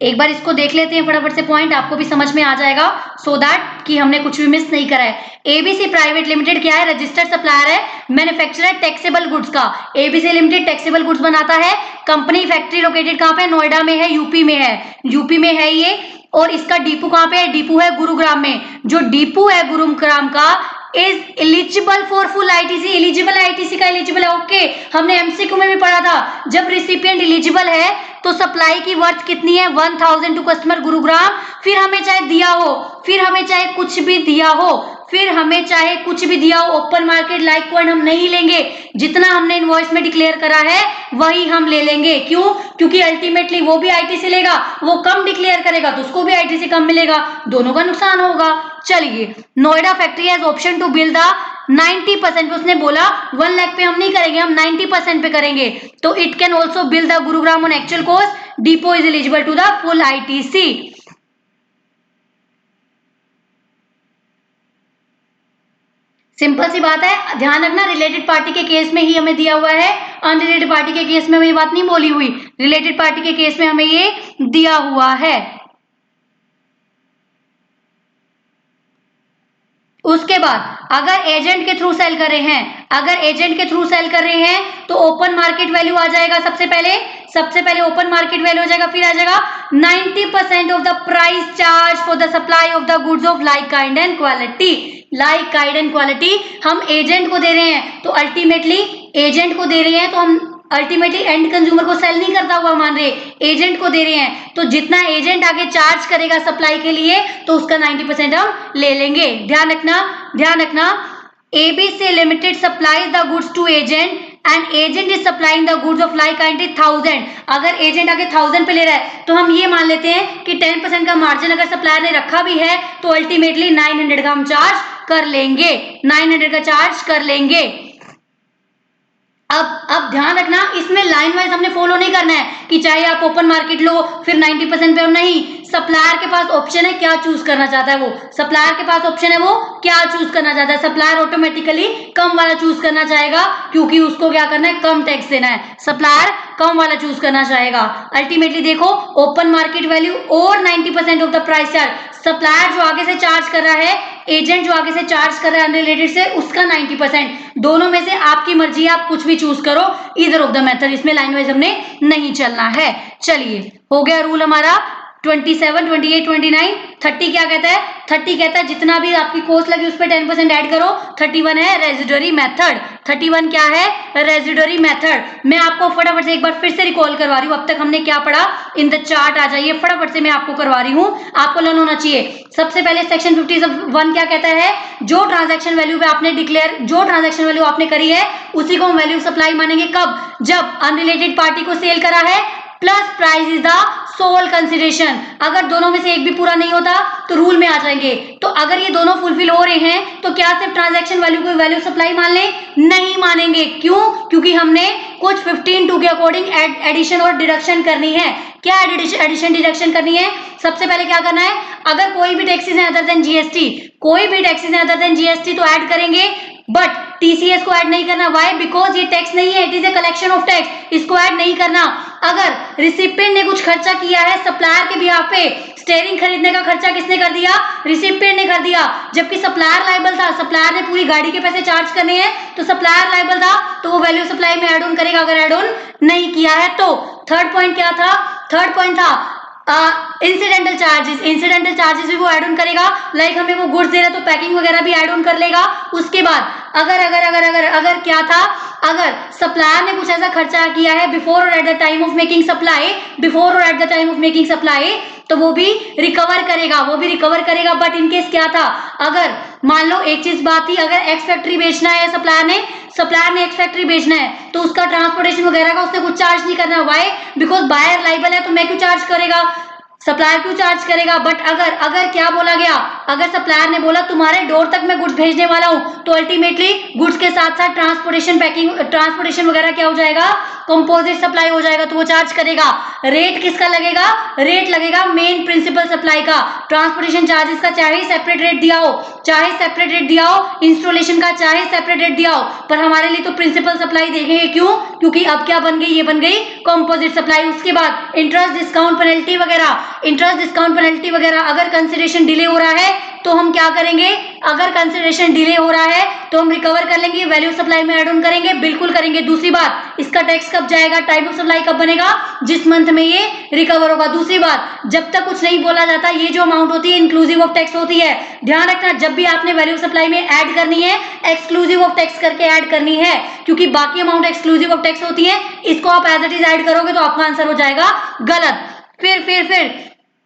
एक बार इसको देख लेते हैं फटाफट से पॉइंट, आपको भी समझ में आ जाएगा सो दैट कि हमने कुछ भी मिस नहीं करा है। एबीसी प्राइवेट लिमिटेड क्या है? रजिस्टर्ड सप्लायर है, मैन्युफैक्चरर टैक्सेबल गुड्स का। एबीसी लिमिटेड टैक्सेबल गुड्स बनाता है। कंपनी फैक्ट्री लोकेटेड कहाँ पे? नोएडा में है, यूपी में है, यूपी में है ये। और इसका डीपू कहाँ पे है? डीपू है गुरुग्राम में। जो डीपू है गुरुग्राम का is eligible for full ITC. Eligible ITC का एलिजिबल है, ओके। हमने एमसीक्यू में भी पढ़ा था, जब रिसिपिएंट एलिजिबल है तो सप्लाई की वर्थ कितनी है? 1000 टू कस्टमर गुरुग्राम। फिर हमें चाहे दिया हो, फिर हमें चाहे कुछ भी दिया हो, फिर हमें चाहे कुछ भी दिया हो, ओपन मार्केट लाइक पॉइंट हम नहीं लेंगे। जितना हमने इनवॉइस में डिक्लेयर करा है वही हम ले लेंगे। क्यों? क्योंकि अल्टीमेटली वो भी आईटीसी लेगा, वो कम डिक्लेयर करेगा तो उसको भी आईटीसी कम मिलेगा, दोनों का नुकसान होगा। चलिए, Noida factory has option to build the 90% पे उसने बोला 1 लाख पे हम नहीं करेंगे, हम 90% पे करेंगे। तो it can also bill the Gurugram on actual cost. Depot is eligible to the full ITC. Simple सी बात है, ध्यान रखना रिलेटेड पार्टी के केस में ही हमें दिया हुआ है, अनरिलेटेड पार्टी के केस में हमें ये बात नहीं बोली हुई। रिलेटेड पार्टी के केस में हमें ये दिया हुआ है। उसके बाद अगर एजेंट के थ्रू सेल कर रहे हैं, अगर एजेंट के थ्रू सेल कर रहे हैं तो ओपन मार्केट वैल्यू आ जाएगा। सबसे पहले ओपन मार्केट वैल्यू हो जाएगा, फिर आ जाएगा 90% of the price charge for the supply of the goods of like kind and quality. Like kind and quality हम एजेंट को दे रहे हैं, तो अल्टीमेटली एजेंट को दे रहे हैं तो हम अल्टीमेटली एंड कंज्यूमर को सेल नहीं करता हुआ मान रहे, एजेंट को दे रहे हैं। तो जितना एजेंट आगे चार्ज करेगा सप्लाई के लिए तो उसका 90% हम ले लेंगे। ध्यान रखना, ध्यान रखना। ABC limited supplies the goods to agent and agent is supplying the goods of like kind 1000। अगर एजेंट आगे 1000 पे ले रहा है तो हम ये मान लेते हैं कि 10% का मार्जिन अगर सप्लायर ने रखा भी है तो अल्टीमेटली 900 का हम चार्ज कर लेंगे, 900 का चार्ज कर लेंगे। अब ध्यान रखना, इसमें लाइन वाइज हमने फॉलो नहीं करना है कि चाहे आप ओपन मार्केट लो फिर 90% पे हो, नहीं। सप्लायर के पास ऑप्शन है क्या चूज करना चाहता है वो, सप्लायर के पास ऑप्शन है वो क्या चूज करना चाहता है। सप्लायर ऑटोमेटिकली कम वाला चूज करना चाहेगा क्योंकि उसको क्या करना है, कम टैक्स देना है। सप्लायर कम वाला चूज करना चाहेगा। अल्टीमेटली देखो, ओपन मार्केट वैल्यू और 90% of the price charge. Supplier जो आगे से चार्ज कर रहा है, एजेंट जो आगे से चार्ज कर रहा है अनरिलेटेड से, उसका 90%। दोनों में से आपकी मर्जी है, आप कुछ भी चूज करो, ईदर ऑफ द मेथड। इसमें लाइन वाइज हमने नहीं चलना है। चलिए, हो गया रूल हमारा 27, 28, 29। 30 क्या कहता है? 30 कहता है जितना भी आपकी कॉस्ट लगी उस पर 10% ऐड करो। 31 है रेजिडरी मेथड। 31 क्या है? Residuary method. मैं आपको फटाफट से एक बार फिर से रिकॉल करवा रही हूँ, अब तक हमने क्या पढ़ा। इन द चार्ट आ जाइए, फटाफट से मैं आपको करवा रही हूँ, आपको लर्न होना चाहिए। सबसे पहले सेक्शन 51 क्या कहता है? जो ट्रांजैक्शन वैल्यू पे आपने डिक्लेयर, जो ट्रांजैक्शन वैल्यू आपने करी है उसी को हम वैल्यू सप्लाई मानेंगे। कब? जब अनरिलेटेड पार्टी को सेल करा है plus price is the sole consideration. अगर दोनों में से एक भी पूरा नहीं होता तो रूल में आ जाएंगे। तो अगर ये दोनों फुलफिल हो रहे हैं तो क्या सिर्फ ट्रांजैक्शन वैल्यू को वैल्यू सप्लाई मान लें? नहीं मानेंगे। क्यों? क्योंकि हमने कुछ 15(2) के अकॉर्डिंग एडिशन और डिडक्शन करनी है। क्या एडिशन डिडक्शन करनी है? सबसे पहले क्या करना है, अगर कोई भी टैक्सेस है अदर देन जीएसटी, कोई भी टैक्सेस है अदर देन जीएसटी तो ऐड करेंगे, बट टीसीएस को ऐड नहीं करना। व्हाई? बिकॉज ये टैक्स नहीं है, it is a collection of tax, इसको ऐड नहीं करना। अगर रिसिपिएंट ने कुछ खर्चा किया है सप्लायर के बिहाफ पे, स्टेयरिंग खरीदने का खर्चा किसने कर दिया? रिसिपिएंट ने कर दिया, जबकि सप्लायर लायबल था। सप्लायर ने पूरी गाड़ी के पैसे चार्ज करने हैं तो सप्लायर लायबल था, तो वो वैल्यू सप्लाई में ऐड ऑन करेगा अगर ऐड ऑन नहीं किया है तो। थर्ड पॉइंट क्या था? थर्ड पॉइंट था इंसिडेंटल चार्जेस। इंसिडेंटल चार्जेस भी वो ऐड ऑन करेगा, लाइक हमें वो गुड्स दे रहा है तो पैकिंग वगैरह भी ऐड ऑन कर लेगा। उसके बाद अगर अगर अगर अगर अगर क्या था, अगर सप्लायर ने कुछ ऐसा खर्चा किया है before or at the time of making supply, before or at the time of making supply, तो वो भी रिकवर करेगा, वो भी रिकवर करेगा। बट इनकेस क्या था, अगर मान लो एक चीज बात थी, अगर एक्स फैक्ट्री बेचना है सप्लायर ने एक्स फैक्ट्री बेचना है तो उसका ट्रांसपोर्टेशन वगैरह का उसने कुछ चार्ज नहीं करना। व्हाई? बिकॉज बायर लाइबल है तो मैं क्यों चार्ज करेगा? सप्लायर क्यों चार्ज करेगा? बट अगर अगर क्या बोला गया, अगर सप्लायर ने बोला तुम्हारे डोर तक मैं गुड्स भेजने वाला हूं, तो अल्टीमेटली गुड्स के साथ साथ ट्रांसपोर्टेशन, पैकिंग, ट्रांसपोर्टेशन वगैरह क्या हो जाएगा? कंपोजिट सप्लाई हो जाएगा, तो वो चार्ज करेगा। रेट किसका लगेगा? रेट लगेगा मेन प्रिंसिपल सप्लाई का। ट्रांसपोर्टेशन चार्जेस का चाहे सेपरेट रेट दिया हो, चाहे सेपरेट रेट दिया हो, इंस्टॉलेशन का चाहे सेपरेट रेट दिया हो, पर हमारे लिए तो प्रिंसिपल सप्लाई देखेंगे। क्यों? क्योंकि अब क्या बन गई? ये बन गई कंपोजिट सप्लाई। उसके बाद इंटरेस्ट, डिस्काउंट, पेनल्टी वगैरह, इंटरेस्ट, डिस्काउंट, पेनल्टी वगैरह, अगर कंसिडरेशन डिले हो रहा है तो हम क्या करेंगे? अगर कंसिडरेशन डिले हो रहा है तो हम रिकवर कर लेंगे, वैल्यू सप्लाई में ऐड ऑन करेंगे, बिल्कुल करेंगे। दूसरी बात, इसका टैक्स कब जाएगा? टाइप ऑफ सप्लाई कब बनेगा? जिस मंथ में ये रिकवर होगा। दूसरी बात, जब तक कुछ नहीं बोला जाता, ये जो अमाउंट होती है इंक्लूसिव ऑफ टैक्स होती है। ध्यान रखना, जब भी आपने वैल्यू सप्लाई में ऐड करनी है, एक्सक्लूसिव ऑफ टैक्स करके ऐड करनी है, क्योंकि बाकी अमाउंट एक्सक्लूसिव ऑफ टैक्स होती है। इसको आप एज इट इज ऐड करोगे तो आपका आंसर हो जाएगा गलत।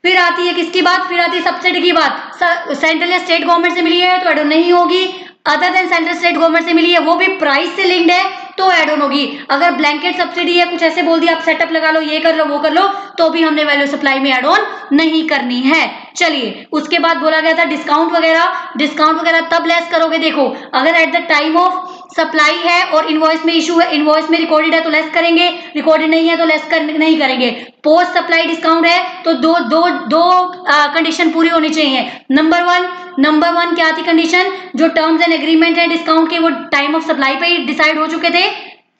फिर आती है किसकी बात? फिर आती है सब्सिडी की बात। सेंट्रल या स्टेट गवर्नमेंट से मिली है तो ऐड ऑन नहीं होगी। Other than central state government से मिली है, वो भी प्राइस से लिंक्ड है, तो ऐड ऑन होगी। अगर ब्लैंकेट सब्सिडी है, कुछ ऐसे बोल दिया आप सेटअप लगा लो, ये कर लो, वो कर लो, तो भी हमने वैल्यू सप्लाई में ऐड ऑन नहीं करनी है। चलिए, उसके बाद बोला गया था डिस्काउंट वगैरह तब लेस करोगे। देखो, अगर eight the time of supply है और इनवॉइस में इशू है, इनवॉइस में रिकॉर्डेड है तो लेस करेंगे, रिकॉर्डेड नहीं है तो लेस नहीं करेंगे। पोस्ट सप्लाई डिस्काउंट है तो दो कंडीशन पूरी होनी चाहिए। नंबर वन क्या थी कंडीशन? जो टर्म्स एंड एग्रीमेंट है डिस्काउंट के, वो टाइम ऑफ सप्लाई पे ही डिसाइड हो चुके थे,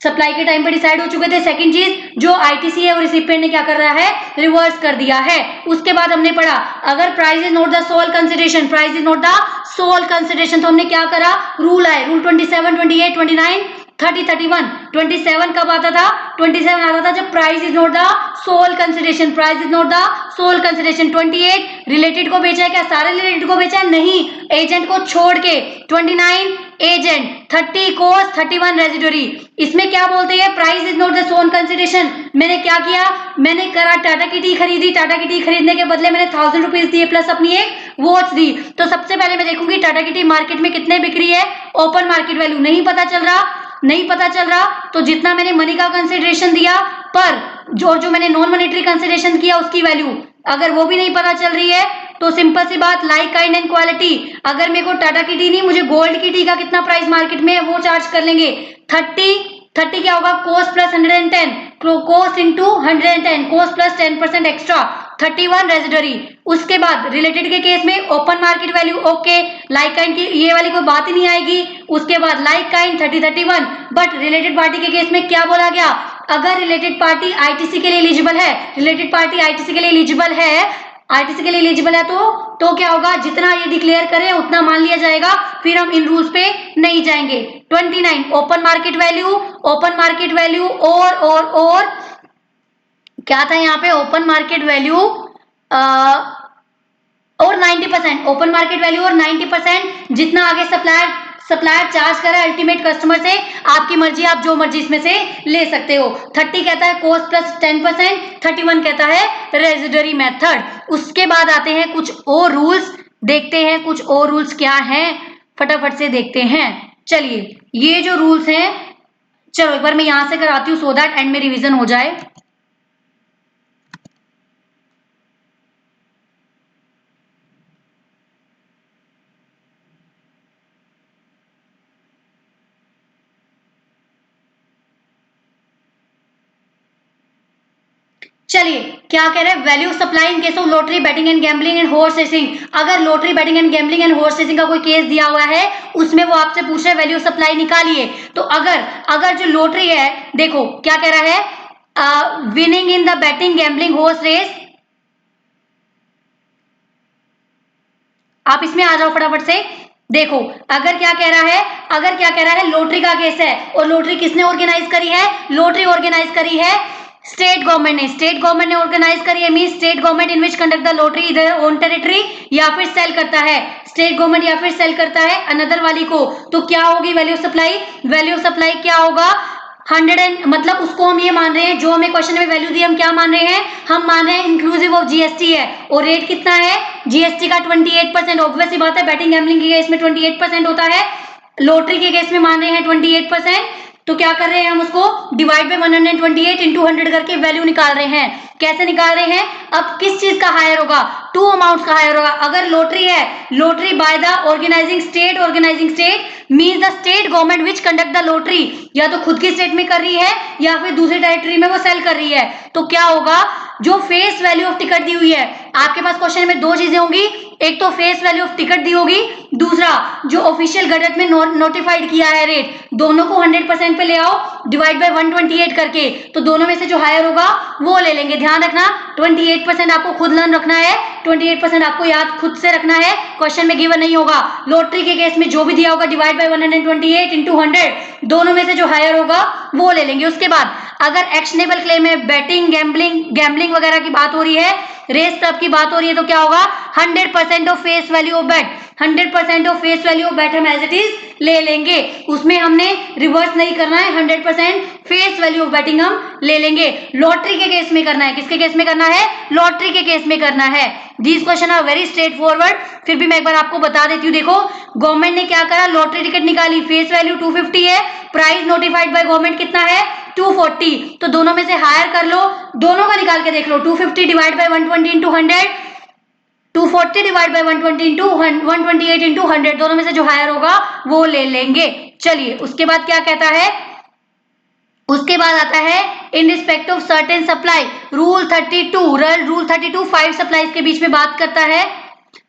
सप्लाई के टाइम पे डिसाइड हो चुके थे। सेकंड चीज, जो आईटीसी है वो रिसिपिएंट ने क्या कर रहा है? रिवर्स कर दिया है। उसके बाद हमने पढ़ा, अगर price is not the sole consideration, price is not the sole consideration, तो हमने क्या करा? रूल आए, रूल 27, 28, 29, 30, 31। 27 कब आता था? 27 आता था जब price is not the sole consideration, price is not the sole consideration. 28 related को बेचा है क्या? सारे रिलेटेड को बेचा है? नहीं, एजेंट को छोड़ के। 29 एजेंट, 30 कॉस्ट, 31 रेजिडरी। इसमें क्या बोलते हैं? Price is not the sole consideration. मैंने क्या किया? मैंने करा टाटा की टी खरीदी, टाटा की टी खरीदने के बदले मैंने 1000 रुपीज दिए प्लस अपनी एक वॉच दी। तो सबसे पहले मैं देखूंगी टाटा की टी मार्केट में कितने बिक रही है। ओपन मार्केट वैल्यू नहीं पता चल रहा, तो जितना मैंने मनी का कंसिडरेशन दिया, पर जो मैंने नॉन मॉनेटरी कंसिडरेशन किया उसकी वैल्यू अगर वो भी नहीं पता चल रही है, तो सिंपल सी बात, लाइक काइंड एंड क्वालिटी। अगर मेरे को टाटा की टी नहीं, मुझे गोल्ड की टी का कितना प्राइस मार्केट में है वो चार्ज कर लेंगे। 30 क्या होगा? Cost plus 110, cost into 110, cost plus 10% extra, 31 residuary. उसके बाद रिलेटेड के केस में open market value okay, like kind की ये वाली कोई बात ही नहीं आएगी। उसके बाद like kind 30, 31। But related party के केस में क्या बोला गया? अगर रिलेटेड पार्टी आईटीसी के लिए एलिजिबल है, रिलेटेड पार्टी आईटीसी के लिए एलिजिबल है, तो क्या होगा? जितना ये डिक्लेयर करे उतना मान लिया जाएगा, फिर हम इन रूल्स पे नहीं जाएंगे। 29 ओपन मार्केट वैल्यू और क्या था यहाँ पे? ओपन मार्केट वैल्यू और 90%, ओपन मार्केट वैल्यू और 90%, जितना आगे सप्लायर चार्ज करे अल्टीमेट कस्टमर से, आपकी मर्जी, आप जो मर्जी इसमें से ले सकते हो। 30 कहता है कॉस्ट प्लस 10%, 31 कहता है रेजिडरी मेथड। उसके बाद आते हैं कुछ और रूल्स, देखते हैं कुछ और रूल्स क्या हैं, फटाफट से देखते हैं। चलिए, ये जो रूल्स हैं, चलो एक बार मैं यहां से कराती हूँ सो दैट एंड में रिवीजन हो जाए। चलिए, क्या कह रहे हैं? Value supply in case of lottery, betting and gambling and horse racing. अगर lottery, betting and gambling and horse racing का कोई केस दिया हुआ है, उसमें वो आपसे पूछ रहे वैल्यू सप्लाई निकालिए। तो अगर जो लॉटरी है, देखो क्या कह रहा है? Winning in the betting, gambling, horse race. आप इसमें आ जाओ फटाफट से। देखो, अगर क्या कह रहा है, लॉटरी का केस है, और लॉटरी किसने ऑर्गेनाइज करी है? लॉटरी ऑर्गेनाइज करी है स्टेट गवर्नमेंट ने ऑर्गेनाइज करी है। Mean state government in which conduct the lottery इधर ओन टेरिटरी, या फिर सेल करता है स्टेट गवर्नमेंट, या फिर सेल करता है अनदर वाली को। तो क्या होगी वैल्यू सप्लाई क्या होगा? 100, मतलब उसको हम ये मान रहे हैं, जो हमें क्वेश्चन में वैल्यू दी हम क्या मान रहे हैं? हम मान रहे हैं इंक्लूसिव ऑफ जीएसटी है, और रेट कितना है जीएसटी का? 28%। ऑब्वियस बात है, बैटिंग गैम्बलिंग के केस में 28% होता है, लॉटरी के केस में मान रहे हैं 28%। तो क्या कर रहे हैं हम? उसको डिवाइड बाय 128 इंटू 100 करके वैल्यू निकाल रहे हैं। कैसे निकाल रहे हैं? अब किस चीज का हायर होगा? टू अमाउंट्स का हायर होगा। अगर लॉटरी है, lottery by the organising state means the state government which conduct the lottery, या तो खुद की स्टेट में कर रही है या फिर दूसरी टेरिटरी में वो सेल कर रही है। तो क्या होगा? जो फेस वैल्यू ऑफ टिकट दी हुई है, आपके पास क्वेश्चन में दो चीजें होंगी, एक तो फेस वैल्यू ऑफ टिकट दी होगी, दूसरा जो ऑफिशियल गजट में नोटिफाइड किया है रेट, दोनों को 100% पे ले आओ, डिवाइड बाय 128 करके, तो दोनों में से जो हायर होगा वो ले लेंगे। ध्यान रखना 28% आपको खुद लर्न रखना है, 28% आपको याद खुद से रखना है, क्वेश्चन में गिवन नहीं होगा। लॉटरी के केस में जो भी दिया होगा डिवाइड बाय 128 इंटू 100, दोनों में से जो हायर होगा वो ले लेंगे। उसके बाद अगर एक्शनेबल क्लेम है, बैटिंग, गैम्बलिंग वगैरह की बात हो रही है, रेस तब की बात हो रही है, तो क्या होगा? 100% of face value of bet, 100% of face value of bet हम एज इट इज ले लेंगे। उसमें हमने रिवर्स नहीं करना है, 100% फेस वैल्यू ऑफ बैटिंग हम ले लेंगे। लॉटरी के केस में करना है, किसके केस में करना है? लॉटरी के केस में करना है। These question are very straightforward. फिर भी मैं एक बार आपको बता देती हूँ। देखो गवर्नमेंट ने क्या करा, लॉटरी टिकट निकाली, फेस वैल्यू 250 है, प्राइस नोटिफाइड बाय गवर्नमेंट कितना है? 240। तो दोनों में से हायर कर लो, दोनों का निकाल के देख लो, 250 divide by 120 into 100, 240 divide by 120 into 128 into 100, दोनों में से जो हायर होगा वो ले लेंगे। चलिए उसके बाद क्या कहता है? उसके बाद आता है इन respect of certain supply, rule 32 5 supplies के बीच में बात करता है।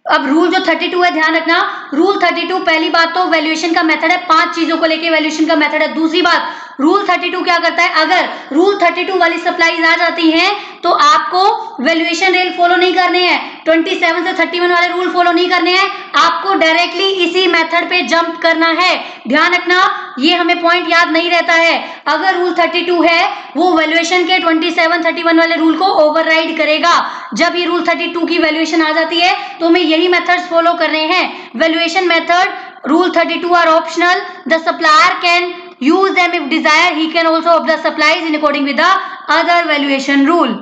अब रूल जो 32 है, ध्यान रखना, रूल 32 पहली बात तो वैल्यूएशन का मेथड है, 5 चीजों को लेके वैल्यूएशन का मेथड है। दूसरी बात, रूल 32 क्या करता है? अगर रूल 32 वाली सप्लाईज आ जाती हैं तो आपको वैल्यूएशन रेल फॉलो नहीं करने हैं, 27 से 31 वाले रूल फॉलो नहीं करने हैं, आपको डायरेक्टली इसी मेथड पे जंप करना है। ध्यान रखना, ये हमें पॉइंट याद नहीं रहता है। अगर रूल 32 है वो वैल्यूएशन के 27 31 वाले रूल को ओवरराइड करेगा। जब ये रूल 32 की वैल्यूएशन आ जाती है तो हमें यही मेथड्स फॉलो करने हैं। Valuation method rule 32 are optional, the supplier can use them if desired, he can also opt the supplies in according with the other valuation rule.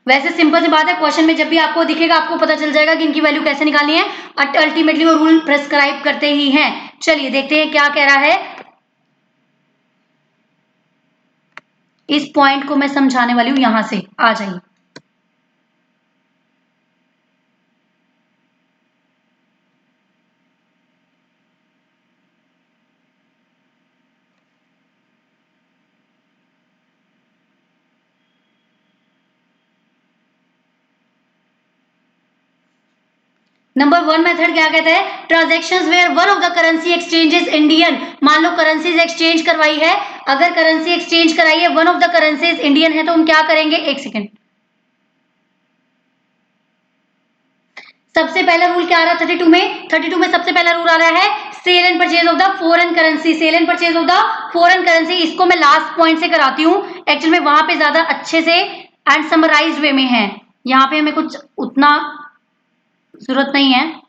वैसे सिंपल सी बात है, क्वेश्चन में जब भी आपको दिखेगा आपको पता चल जाएगा कि इनकी वैल्यू कैसे निकालनी है, अल्टीमेटली वो रूल प्रेस्क्राइब करते ही हैं। चलिए देखते हैं क्या कह रहा है। इस पॉइंट को मैं समझाने वाली हूं, यहां से आ जाइए। नंबर 1 मेथड क्या कहता है? Transactions where one of the currency exchanges Indian, मान लो करेंसीज एक्सचेंज करवाई है, अगर करेंसी एक्सचेंज कराई है, one of the currencies Indian है, तो हम क्या करेंगे? एक सेकेंड, सबसे पहला रूल क्या आ रहा है 32 में सबसे पहला रूल आ रहा है sale and purchase of the foreign currency, sale and purchase of the foreign currency. इसको मैं लास्ट पॉइंट से कराती हूँ, एक्चुअल में वहां पे ज्यादा अच्छे से एंड समराइज्ड वे में है, यहाँ पे हमें कुछ उतना जरूरत नहीं है।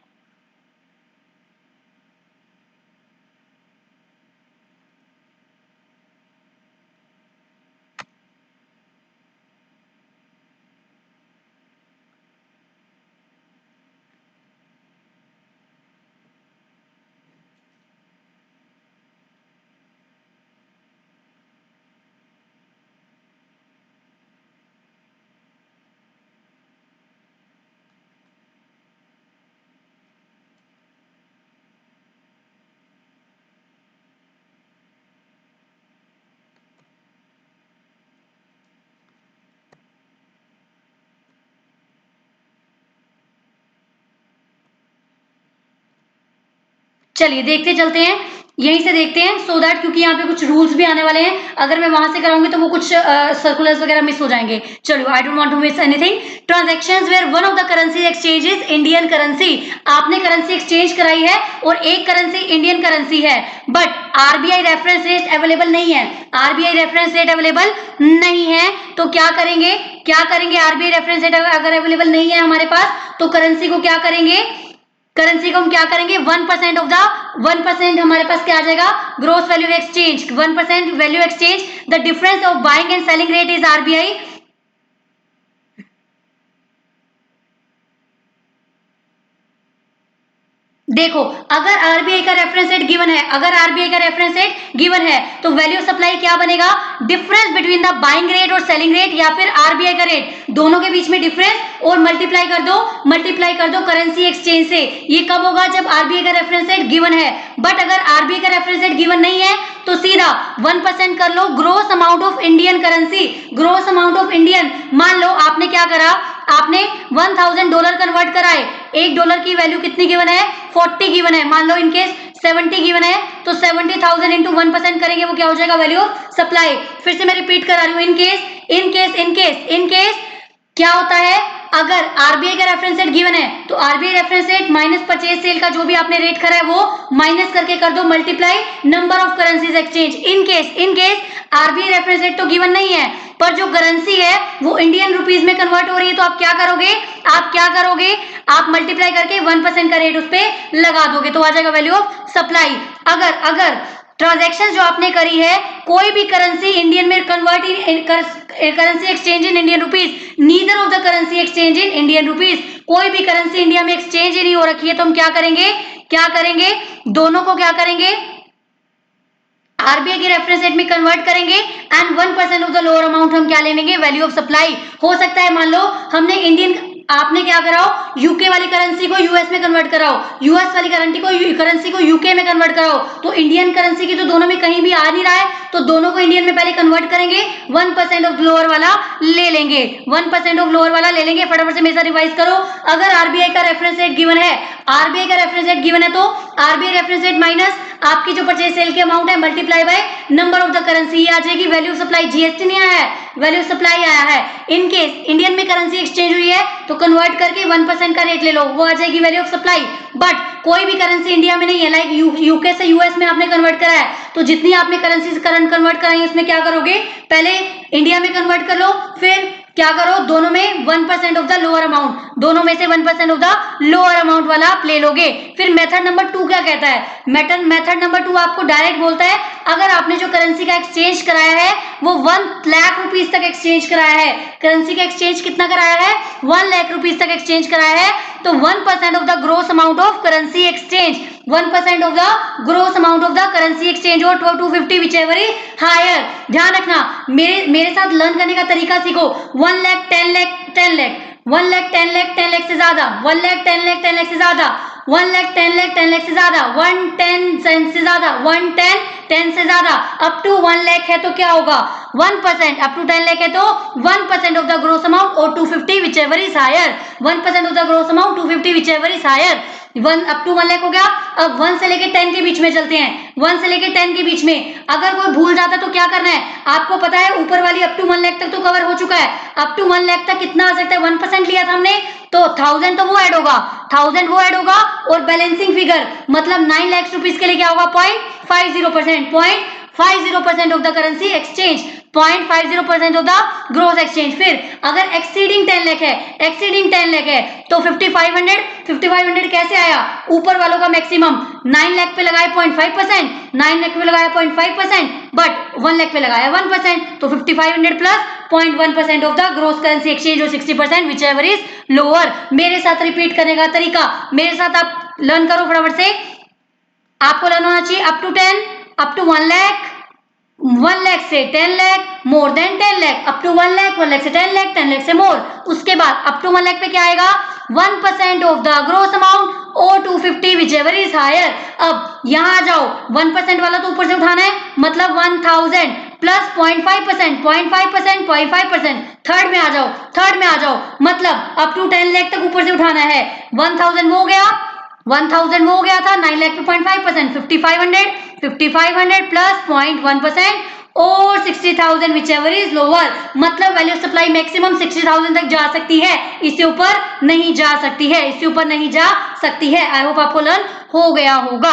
चलिए देखते चलते हैं, यहीं से देखते हैं, सो दैट क्योंकि यहाँ पे कुछ रूल्स भी आने वाले हैं, अगर मैं वहां से कराऊंगी तो वो कुछ सर्कुलर्स वगैरह मिस हो जाएंगे। चलो, I don't want to miss anything. Transactions where one of the currency exchanges Indian currency, आपने करेंसी एक्सचेंज कराई है और एक करेंसी इंडियन करेंसी है, but RBI reference rate available नहीं है, आरबीआई रेफरेंस रेट अवेलेबल नहीं है, तो क्या करेंगे? आरबीआई रेफरेंस रेट अगर अवेलेबल नहीं है हमारे पास, तो करेंसी को क्या करेंगे? करेंसी को हम क्या करेंगे? 1% ऑफ द 1% हमारे पास क्या आ जाएगा? Gross value exchange, 1% value exchange, the difference of buying and selling rate is RBI, देखो, अगर आरबीआई का रेफरेंस रेट गिवन है, अगर आरबीआई का रेफरेंस रेट गिवन है तो वैल्यू ऑफ सप्लाई क्या बनेगा? Difference between the buying rate और सेलिंग रेट, या फिर आरबीआई का रेट, दोनों के बीच में डिफरेंस और मल्टीप्लाई कर दो करेंसी एक्सचेंज से। ये कब होगा? जब आरबीआई का रेफरेंस रेट गिवन है। बट अगर आरबीआई का रेफरेंस रेट गिवन नहीं है तो सीधा 1% कर लो gross amount of Indian currency, gross amount of Indian. मान लो आपने क्या करा, आपने $1000 कन्वर्ट कराए, $1 की वैल्यू कितनी गिवन है? 40 गिवन है। मान लो इनकेस 70 गिवन है तो 70,000 इंटू 1% करेंगे, वो क्या हो जाएगा? Value of supply. फिर से मैं रिपीट करा रही हूँ, इनकेस क्या होता है? अगर आरबीआई का रेफरेंस रेट गिवन है तो RBI reference rate minus purchase sale का जो भी आपने रेट करा है वो माइनस करके कर दो multiply number of currencies exchange. In case RBI reference rate तो गिवन नहीं है पर जो करेंसी है वो इंडियन रुपीज में कन्वर्ट हो रही है, तो आप क्या करोगे? आप मल्टीप्लाई करके 1% का रेट उस पर लगा दोगे तो आ जाएगा वैल्यू ऑफ सप्लाई। अगर ट्रांजैक्शन जो आपने करी है, कोई भी करेंसी इंडियन में convert currency exchange in Indian rupees, neither of the currency exchange in Indian rupees, कोई भी करेंसी इंडिया में एक्सचेंज ही नहीं हो रखी है, तो हम क्या करेंगे? दोनों को क्या करेंगे? आरबीआई के रेफरेंस रेट में कन्वर्ट करेंगे and 1% of the lower amount हम क्या ले लेंगे? Value of supply. हो सकता है मान लो हमने आपने क्या कराओ, यूके वाली करेंसी को यूएस में कन्वर्ट कराओ, यूएस वाली करेंसी को यूके में कन्वर्ट कराओ, तो इंडियन करेंसी की तो दोनों में कहीं भी आ नहीं रहा है, तो दोनों को इंडियन में पहले कन्वर्ट करेंगे, 1% ऑफ लोअर वाला ले लेंगे, 1% ऑफ लोअर वाला ले लेंगे। फटाफट से मेरे साथ रिवाइज करो। अगर आरबीआई का रेफरेंस रेट गिवन है, तो आरबीआई रेफरेंस रेट माइनस आपकी जो परचेज सेल की अमाउंट है multiply by number of the currency आ जाएगी। वैल्यू ऑफ सप्लाई जीएसटी नहीं आया है, वैल्यू ऑफ सप्लाई आया है। इन केस इंडियन में करेंसी एक्सचेंज हुई है तो कन्वर्ट करके 1% का रेट ले लो, वो आ जाएगी वैल्यू ऑफ सप्लाई। बट कोई भी करेंसी इंडिया में नहीं है, लाइक यूके से यूएस में आपने कन्वर्ट करा है, तो जितनी आपने करेंसी करंट कन्वर्ट कराई उसमें क्या करोगे? पहले इंडिया में कन्वर्ट कर लो, फिर क्या करो? दोनों में 1% ऑफ द लोअर अमाउंट, दोनों में से 1% ऑफ द लोअर अमाउंट वाला आप ले लोगे। फिर मेथड नंबर 2 क्या कहता है? मेथड नंबर 2 आपको डायरेक्ट बोलता है अगर आपने जो करेंसी का एक्सचेंज कराया है वो 1 लाख रुपीज तक एक्सचेंज कराया है, करेंसी का एक्सचेंज कितना कराया है? 1 लाख रुपीज तक एक्सचेंज कराया है, तो 1% of the gross amount of currency exchange, 1% of the gross amount of the currency exchange और 250 whichever is higher। ध्यान रखना, मेरे साथ लर्न करने का तरीका सीखो। 1 लाख 10 लाख 10 लाख 1 लाख 10 लाख 10 लाख से ज्यादा, 1 लाख 10 लाख 10 लाख से ज्यादा, 1 लाख 10 लाख 10 लाख से ज्यादा, 110 से ज्यादा, 110 से ज्यादा, अप टू 1 लाख है तो क्या होगा? 1%, अप टू 10 लाख है तो 1% ऑफ द ग्रोस अमाउंट और 250 whichever is higher, 1% of the gross amount 250 whichever is higher। 1 up to 1 lakh हो गया। अब 1 से लेके 10 के बीच में चलते हैं, 1 से लेके 10 के बीच में अगर कोई भूल जाता तो क्या करना है? आपको पता है ऊपर वाली अप टू 1 लाख तक तो कवर हो चुका है, अप टू 1 लाख तक कितना आ सकता है? 1% लिया था हमने तो 1000 तो वो ऐड होगा, 1000 वो ऐड होगा और बैलेंसिंग फिगर मतलब 9 लाख रुपीज के लिए क्या होगा? 0.50%, 0.50% of the currency exchange, 0.50% of the gross exchange. फिर अगर एक्सीडिंग 10 लाख है तो 5500 कैसे आया? ऊपर वालों का मैक्सिमम 9 लाख पे लगाए 0.5%, 9 लाख पे लगाया 0.5%, बट 1 लाख पे लगाया 1%, तो 5500 plus 0.1% of the gross currency exchange और 60% whichever is लोअर। मेरे साथ रिपीट करने का तरीका, मेरे साथ आप लर्न करो फटाफट से। आपको लर्न होना चाहिए up to 10, up to 1 lakh, 1 lakh से 10 lakh, more than 10 lakh, up to 1 lakh, 1 lakh से 10 लाख, 10 लाख से मोर। उसके बाद अप टू 1 लाख पे क्या आएगा? 1% ऑफ द ग्रोस अमाउंट और 250 whichever is higher। अब यहाँ आ जाओ, 1% वाला तो ऊपर से उठाना है, मतलब 1000 प्लस 0.5%, 0.5%, थर्ड में आ जाओ, मतलब अप टू 10 लाख तक ऊपर से उठाना है। 1000 वो हो गया, 1000 वो हो गया था, 9 लाख पे 0.5%, 5500 प्लस 0.1% और 60,000 whichever is lower, मतलब वैल्यू सप्लाई मैक्सिमम 60,000 तक जा सकती है, इससे ऊपर नहीं जा सकती है, आई होप आपको लर्न हो गया होगा।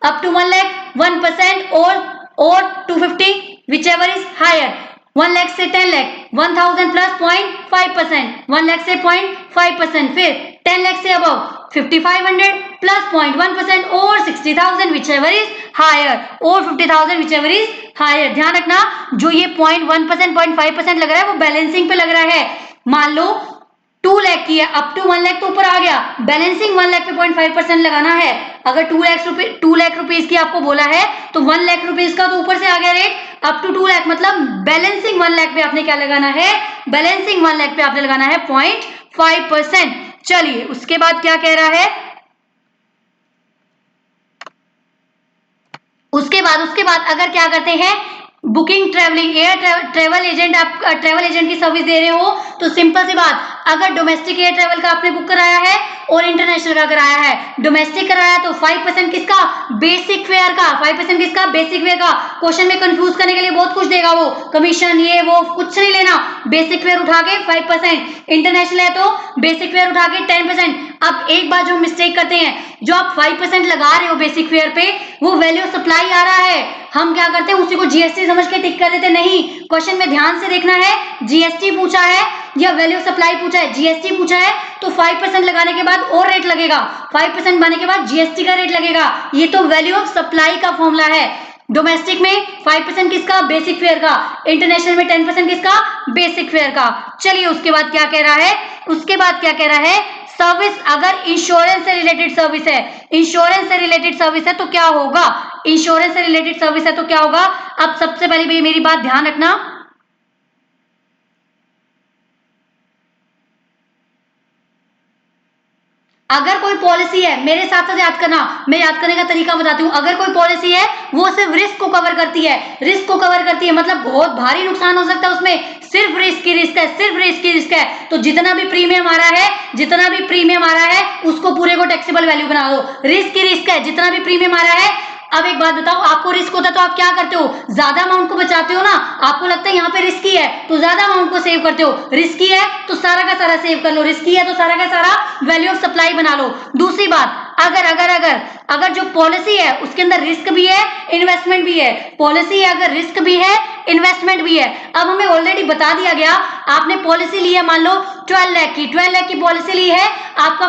अप टू 1 लाख 1% और 250 whichever is higher, 1 लाख से 10 लाख, 1000 प्लस 0.5%, 1 लाख से 0.5%, फिर 10 लाख से अबव 5500 प्लस 0.1% और 60,000 whichever is higher और 50,000 whichever is higher। ध्यान रखना, जो ये 0.1%, 0.5% लग रहा है वो बैलेंसिंग पे लग रहा है। मान लो 2 लाख की है, अप टू 1 लाख तो ऊपर आ गया, बैलेंसिंग 1 लाख पे 0.5% लगाना है। अगर 2 लाख रुपीज की आपको बोला है तो 1 लाख रुपीज का तो ऊपर से आ गया रेट, अप टू 2 लाख मतलब बैलेंसिंग 1 लाख पे आपने क्या लगाना है, बैलेंसिंग 1 लाख पे आपने लगाना है 0.5%। चलिए उसके बाद क्या कह रहा है, उसके बाद अगर क्या करते हैं, booking travelling air travel agent, आप ट्रेवल एजेंट की सर्विस दे रहे हो तो सिंपल सी बात, अगर डोमेस्टिक एयर ट्रेवल का आपने बुक कराया है और इंटरनेशनल का कराया है, डोमेस्टिक कराया तो 5% किसका, बेसिक फेयर का, 5% किसका, बेसिक फेयर का। क्वेश्चन में कंफ्यूज करने के लिए बहुत कुछ देगा वो, कमीशन ये वो कुछ नहीं लेना, बेसिक फेयर उठा के 5%, इंटरनेशनल है तो बेसिक फेयर उठा के 10%। अब एक बार जो मिस्टेक करते हैं, जो आप 5% लगा रहे हो बेसिक फेयर पे, वो वैल्यू ऑफ सप्लाई आ रहा है, हम क्या करते हैं उसी को जीएसटी समझ के टिक कर देते, नहीं, क्वेश्चन में ध्यान से देखना है, जीएसटी पूछा है या वैल्यू ऑफ सप्लाई पूछा है, जीएसटी पूछा है तो 5% लगाने के बाद और रेट लगेगा, 5% बनने के बाद जीएसटी का रेट लगेगा, ये तो वैल्यू ऑफ सप्लाई का फॉर्मूला है। डोमेस्टिक में 5% किसका, बेसिक फेयर का, इंटरनेशनल में 10% किसका, बेसिक फेयर का। चलिए उसके बाद क्या कह रहा है, उसके बाद क्या कह रहा है, सर्विस अगर इंश्योरेंस से रिलेटेड सर्विस है, इंश्योरेंस से रिलेटेड सर्विस है तो क्या होगा, इंश्योरेंस से रिलेटेड सर्विस है तो क्या होगा। अब सबसे पहले भाई मेरी बात ध्यान रखना, अगर कोई पॉलिसी है, मेरे साथ साथ याद करना, मैं याद करने का तरीका बताती हूँ, अगर कोई पॉलिसी है वो सिर्फ रिस्क को कवर करती है, रिस्क को कवर करती है मतलब बहुत भारी नुकसान हो सकता है उसमें, सिर्फ रिस्क की रिस्क है, सिर्फ रिस्क की रिस्क है, तो जितना भी प्रीमियम आ रहा है, जितना भी प्रीमियम आ रहा है उसको पूरे को टैक्सेबल वैल्यू बना दो, रिस्क की रिस्क है, जितना भी प्रीमियम आ रहा है। अब एक बात बताओ, आपको रिस्क होता है तो आप क्या करते हो, ज्यादा अमाउंट को बचाते हो ना, आपको लगता है यहाँ पे रिस्की है तो ज्यादा अमाउंट को सेव करते हो, रिस्की है तो सारा का सारा सेव कर लो, रिस्की है तो सारा का सारा वैल्यू ऑफ सप्लाई बना लो। दूसरी बात, अगर अगर अगर अगर जो पॉलिसी है उसके अंदर रिस्क भी है, इन्वेस्टमेंट भी है, पॉलिसी है अगर रिस्क भी है, इन्वेस्टमेंट भी है। अब हमें ऑलरेडी बता दिया गया, आपने पॉलिसी ली है मान लो 12 लाख की, 12 लाख की पॉलिसी ली है, आपका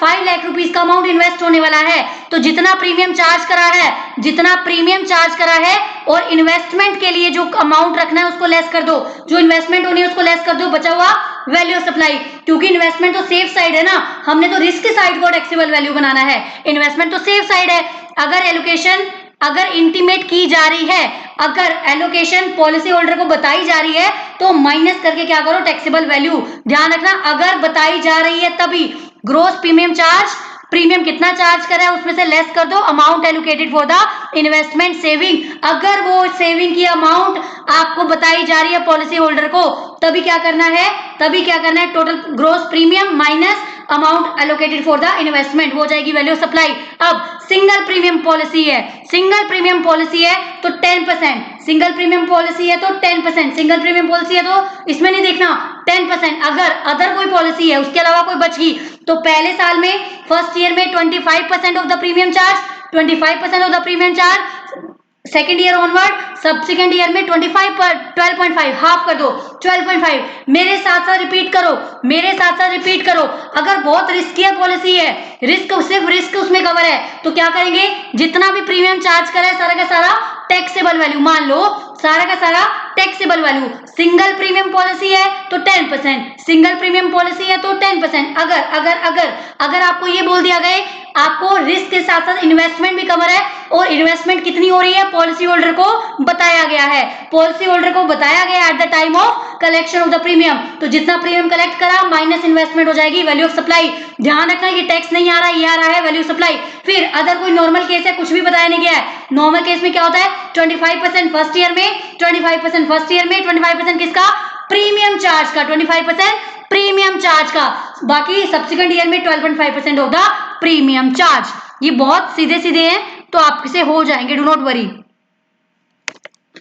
5 लाख रुपीस का अमाउंट इन्वेस्ट होने वाला है, तो जितना प्रीमियम चार्ज करा है, जितना प्रीमियम चार्ज करा है और इन्वेस्टमेंट के लिए जो अमाउंट रखना है उसको लेस कर दो, जो इन्वेस्टमेंट होनी है उसको लेस कर दो, बचा हुआ वैल्यू ऑफ सप्लाई, क्योंकि इन्वेस्टमेंट तो सेफ साइड है ना, हमने तो रिस्क साइड को टैक्सेबल वैल्यू बनाना है, इन्वेस्टमेंट तो सेफ साइड है। अगर एलोकेशन अगर इंटीमेट की जा रही है, अगर एलोकेशन पॉलिसी होल्डर को बताई जा रही है तो माइनस करके क्या करो, टैक्सेबल वैल्यू, ध्यान रखना अगर बताई जा रही है तभी, ग्रोस प्रीमियम चार्ज, प्रीमियम कितना चार्ज करा है उसमें से लेस कर दो amount allocated for the investment saving, अगर वो सेविंग की अमाउंट आपको बताई जा रही है पॉलिसी होल्डर को, तभी क्या करना है, तभी क्या करना है, total gross premium minus amount allocated for the investment, हो जाएगी वैल्यू ऑफ सप्लाई। अब सिंगल प्रीमियम पॉलिसी है, सिंगल प्रीमियम पॉलिसी है तो 10%, सिंगल प्रीमियम पॉलिसी है तो 10%, सिंगल प्रीमियम पॉलिसी है तो इसमें नहीं देखना 10%, अगर अदर कोई पॉलिसी है उसके अलावा कोई बच गई तो पहले साल में फर्स्ट ईयर में 25% of the premium charge, 25% of the premium charge, second year onward, subsequent year में 25 पर 12.5 हाफ कर दो, 12.5, मेरे साथ साथ रिपीट करो, मेरे साथ साथ रिपीट करो, अगर बहुत रिस्की पॉलिसी है, रिस्क सिर्फ रिस्क उसमें कवर है तो क्या करेंगे, जितना भी प्रीमियम चार्ज करा है सारा का सारा टैक्सेबल वैल्यू, मान लो सारा का सारा taxable value, single premium policy है तो 10%, सिंगल प्रीमियम पॉलिसी है तो 10%, अगर अगर अगर अगर आपको ये बोल दिया गया आपको रिस्क के साथ साथ इन्वेस्टमेंट भी कवर है और इन्वेस्टमेंट कितनी हो रही है पॉलिसी होल्डर को बताया गया है, पॉलिसी होल्डर को बताया गया eight the time of collection of the premium, तो जितना प्रीमियम कलेक्ट करा माइनस इन्वेस्टमेंट हो जाएगी वैल्यू ऑफ सप्लाई, ध्यान रखना ये टैक्स नहीं आ रहा है, ये आ रहा है वैल्यू सप्लाई। फिर अगर कोई नॉर्मल केस है, कुछ भी बताया नहीं गया है, नॉर्मल केस में क्या होता है 25% फर्स्ट ईयर में, 25% फर्स्ट ईयर में, 25% किसका, प्रीमियम चार्ज का, 25% प्रीमियम चार्ज का, बाकी सब्सिक्वेंट ईयर में 12.5% ऑफ द प्रीमियम चार्ज। ये बहुत सीधे सीधे हैं तो आपसे हो जाएंगे, डू नॉट वरी।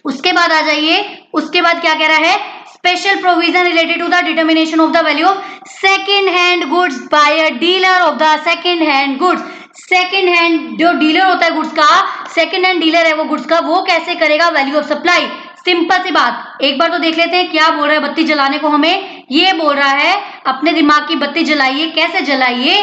उसके बाद आ जाइए, उसके बाद क्या कह रहा है, special provision related to the determination of the value of second hand goods by a dealer of the second hand goods, second hand जो डीलर होता है गुड्स का, सेकेंड हैंड डीलर है वो गुड्स का, वो कैसे करेगा वैल्यू ऑफ सप्लाई। सिंपल सी बात, एक बार तो देख लेते हैं क्या बोल रहा है बत्ती जलाने को, हमें ये बोल रहा है अपने दिमाग की बत्ती जलाइए, कैसे जलाइए,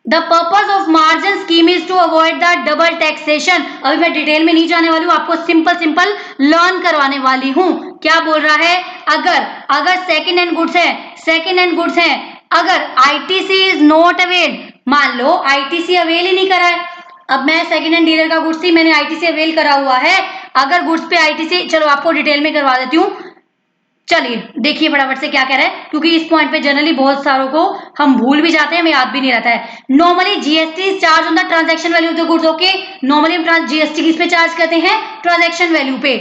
the purpose of margin scheme is to avoid the double taxation. अभी मैं डिटेल में नहीं जाने वाली हूँ, आपको सिंपल सिंपल लर्न करवाने वाली हूँ। क्या बोल रहा है, अगर अगर सेकेंड हैंड गुड्स है, सेकेंड हैंड गुड्स है अगर आईटीसी इज नॉट अवेल, मान लो आईटीसी अवेल ही नहीं करा है, अब मैं सेकंड हैंड डीलर का गुड्स थी, मैंने आईटीसी अवेल करा हुआ है, अगर गुड्स पे आईटीसी, चलो आपको डिटेल में करवा देती हूँ, चलिए देखिए फटाफट से क्या कह रहा है, क्योंकि इस पॉइंट पे जनरली बहुत सारों को हम भूल भी जाते हैं, हमें याद भी नहीं रहता है। Normally GST charge on the transaction value of the goods, okay, normally हम जीएसटी किस पे चार्ज करते हैं, ट्रांजैक्शन वैल्यू पे।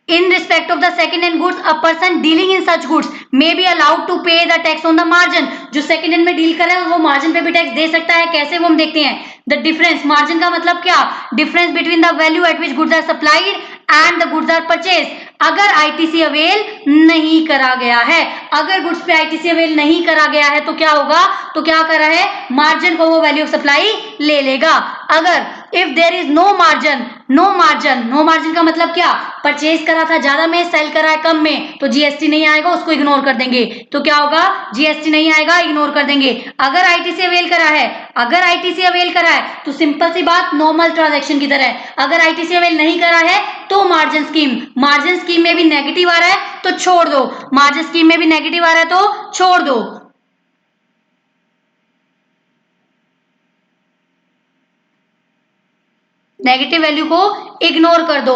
In respect of the second hand goods, a person dealing in such goods may be allowed to pay the tax on the margin. जो सेकंड हैंड में डील कर रहा है वो मार्जिन पे भी टैक्स दे सकता है, कैसे वो हम देखते हैं। द डिफरेंस, मार्जिन का मतलब क्या, difference between the value at which goods are supplied and the goods are purchase. अगर आईटीसी अवेल नहीं करा गया है, अगर गुड्स पे आईटीसी अवेल नहीं करा गया है तो क्या होगा, तो क्या करा है, मार्जिन को वो वैल्यू ऑफ सप्लाई ले लेगा। अगर if there is no margin, no margin, no margin का मतलब क्या, परचेज करा था ज्यादा में, सेल करा है कम में, तो जीएसटी नहीं आएगा, उसको इग्नोर कर देंगे। तो क्या होगा, जीएसटी नहीं आएगा, इग्नोर कर देंगे। अगर आईटीसी अवेल करा है, अगर आईटीसी अवेल करा है तो सिंपल सी बात, नॉर्मल ट्रांजैक्शन की तरह। अगर आईटीसी अवेल नहीं करा है तो मार्जिन स्कीम, मार्जिन स्कीम में भी नेगेटिव आ रहा है तो छोड़ दो, मार्जिन स्कीम में भी नेगेटिव आ रहा है तो छोड़ दो। नेगेटिव वैल्यू को इग्नोर कर दो।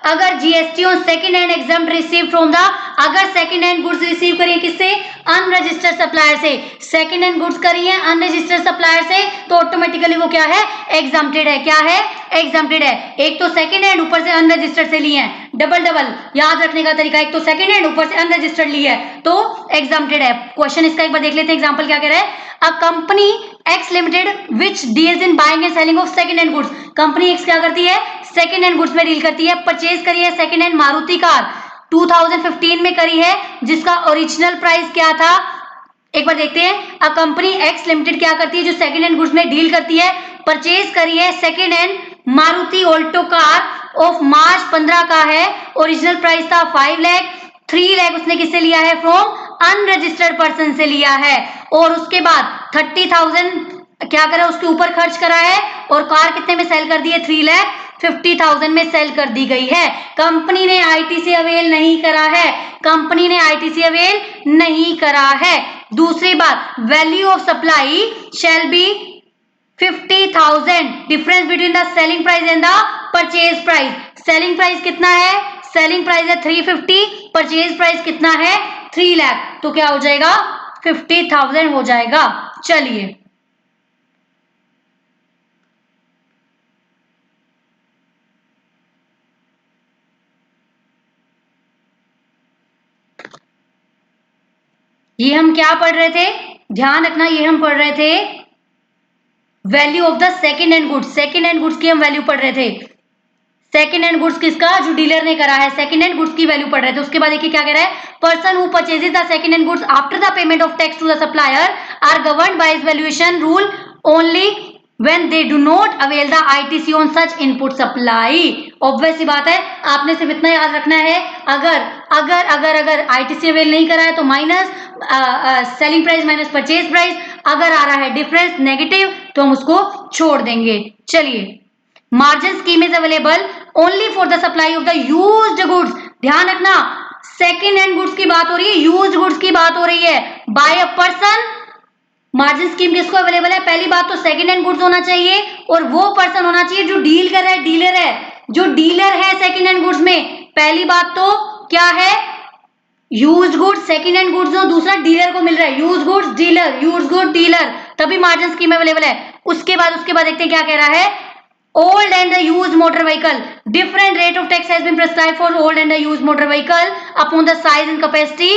अगर GST on second hand exempt receive from the, अगर सेकंड हैंड गुड्स रिसीव करिए किससे, अनरजिस्टर्ड सप्लायर से, सेकंड हैंड गुड्स करी है अनरजिस्टर्ड सप्लायर से, तो ऑटोमेटिकली वो क्या है, एग्जाम्प्टेड है। क्या है, एग्जाम्प्टेड है। एक तो सेकंड हैंड ऊपर से अनरजिस्टर्ड से लिए हैं, डबल डबल याद रखने का तरीका, एक तो सेकंड हैंड ऊपर से अनरजिस्टर्ड ली है तो एग्जाम्प्टेड है। क्वेश्चन इसका एक बार देख लेते हैं, एग्जाम्पल क्या कह रहा है, a company x limited which deals in buying and selling of second hand goods, company x क्या करती है, सेकंड हैंड गुड्स में डील करती है, परचेज करी है सेकंड हैंड मारुति कार 2015 में करी है, जिसका ओरिजिनल प्राइस क्या था, एक बार देखते हैं। अ कंपनी एक्स लिमिटेड क्या करती है, जो सेकंड हैंड गुड्स में डील करती है, परचेज करी है second hand Maruti Alto car of March 15 का है, ओरिजिनल प्राइस था 5 लाख, 3 लाख उसने किससे लिया है, फ्रॉम अनरजिस्टर्ड पर्सन से लिया है, और उसके बाद 30,000 क्या करा, उसके ऊपर खर्च करा है, और कार कितने में सेल कर दी है, 3,50,000 में सेल कर दी गई है। कंपनी ने आईटीसी अवेल नहीं करा है, कंपनी ने आईटीसी अवेल नहीं करा है। दूसरी बात, value of supply shall B 50,000, difference between the selling price and the purchase price. Selling price कितना है, सेलिंग प्राइस है 350, परचेज प्राइस कितना है, 3 लाख, तो क्या हो जाएगा, 50,000 हो जाएगा। चलिए ये हम क्या पढ़ रहे थे, ध्यान रखना, ये हम पढ़ रहे the value of the second hand goods, second hand goods की हम वैल्यू पढ़ रहे थे। सेकंड हैंड गुड्स किसका, जो डीलर ने करा है, सेकंड हैंड गुड्स की वैल्यू पढ़ रहे थे। उसके बाद देखिए क्या कह रहा है, person who purchases the second hand goods after the payment of tax to the supplier are governed by valuation rule only when they do not avail the ITC on such input supply। Obvious सी बात है, आपने सिर्फ इतना याद रखना है, अगर ITC अवेल नहीं करा है तो minus selling price minus purchase price, अगर आ रहा है डिफरेंस नेगेटिव तो हम उसको छोड़ देंगे। चलिए, margin scheme is available only for the supply of the used goods. ध्यान रखना, सेकेंड हैंड गुड्स की बात हो रही है, यूज्ड गुड्स की बात हो रही है, by a person. Margin scheme किसको अवेलेबल है, पहली बात तो सेकंड हैंड गुड्स होना चाहिए, और वो पर्सन होना चाहिए जो डील कर रहा है, डीलर है, जो डीलर है सेकंड हैंड गुड्स में। पहली बात तो क्या है, used goods second hand goods, दूसरा डीलर को मिल रहा है, used goods dealer, used good dealer, तभी मार्जिन स्कीम अवेलेबल है। उसके बाद देखते हैं क्या कह रहा है, old and the used motor vehicle, different rate of tax has been prescribed for old and the used motor vehicle upon the size and capacity.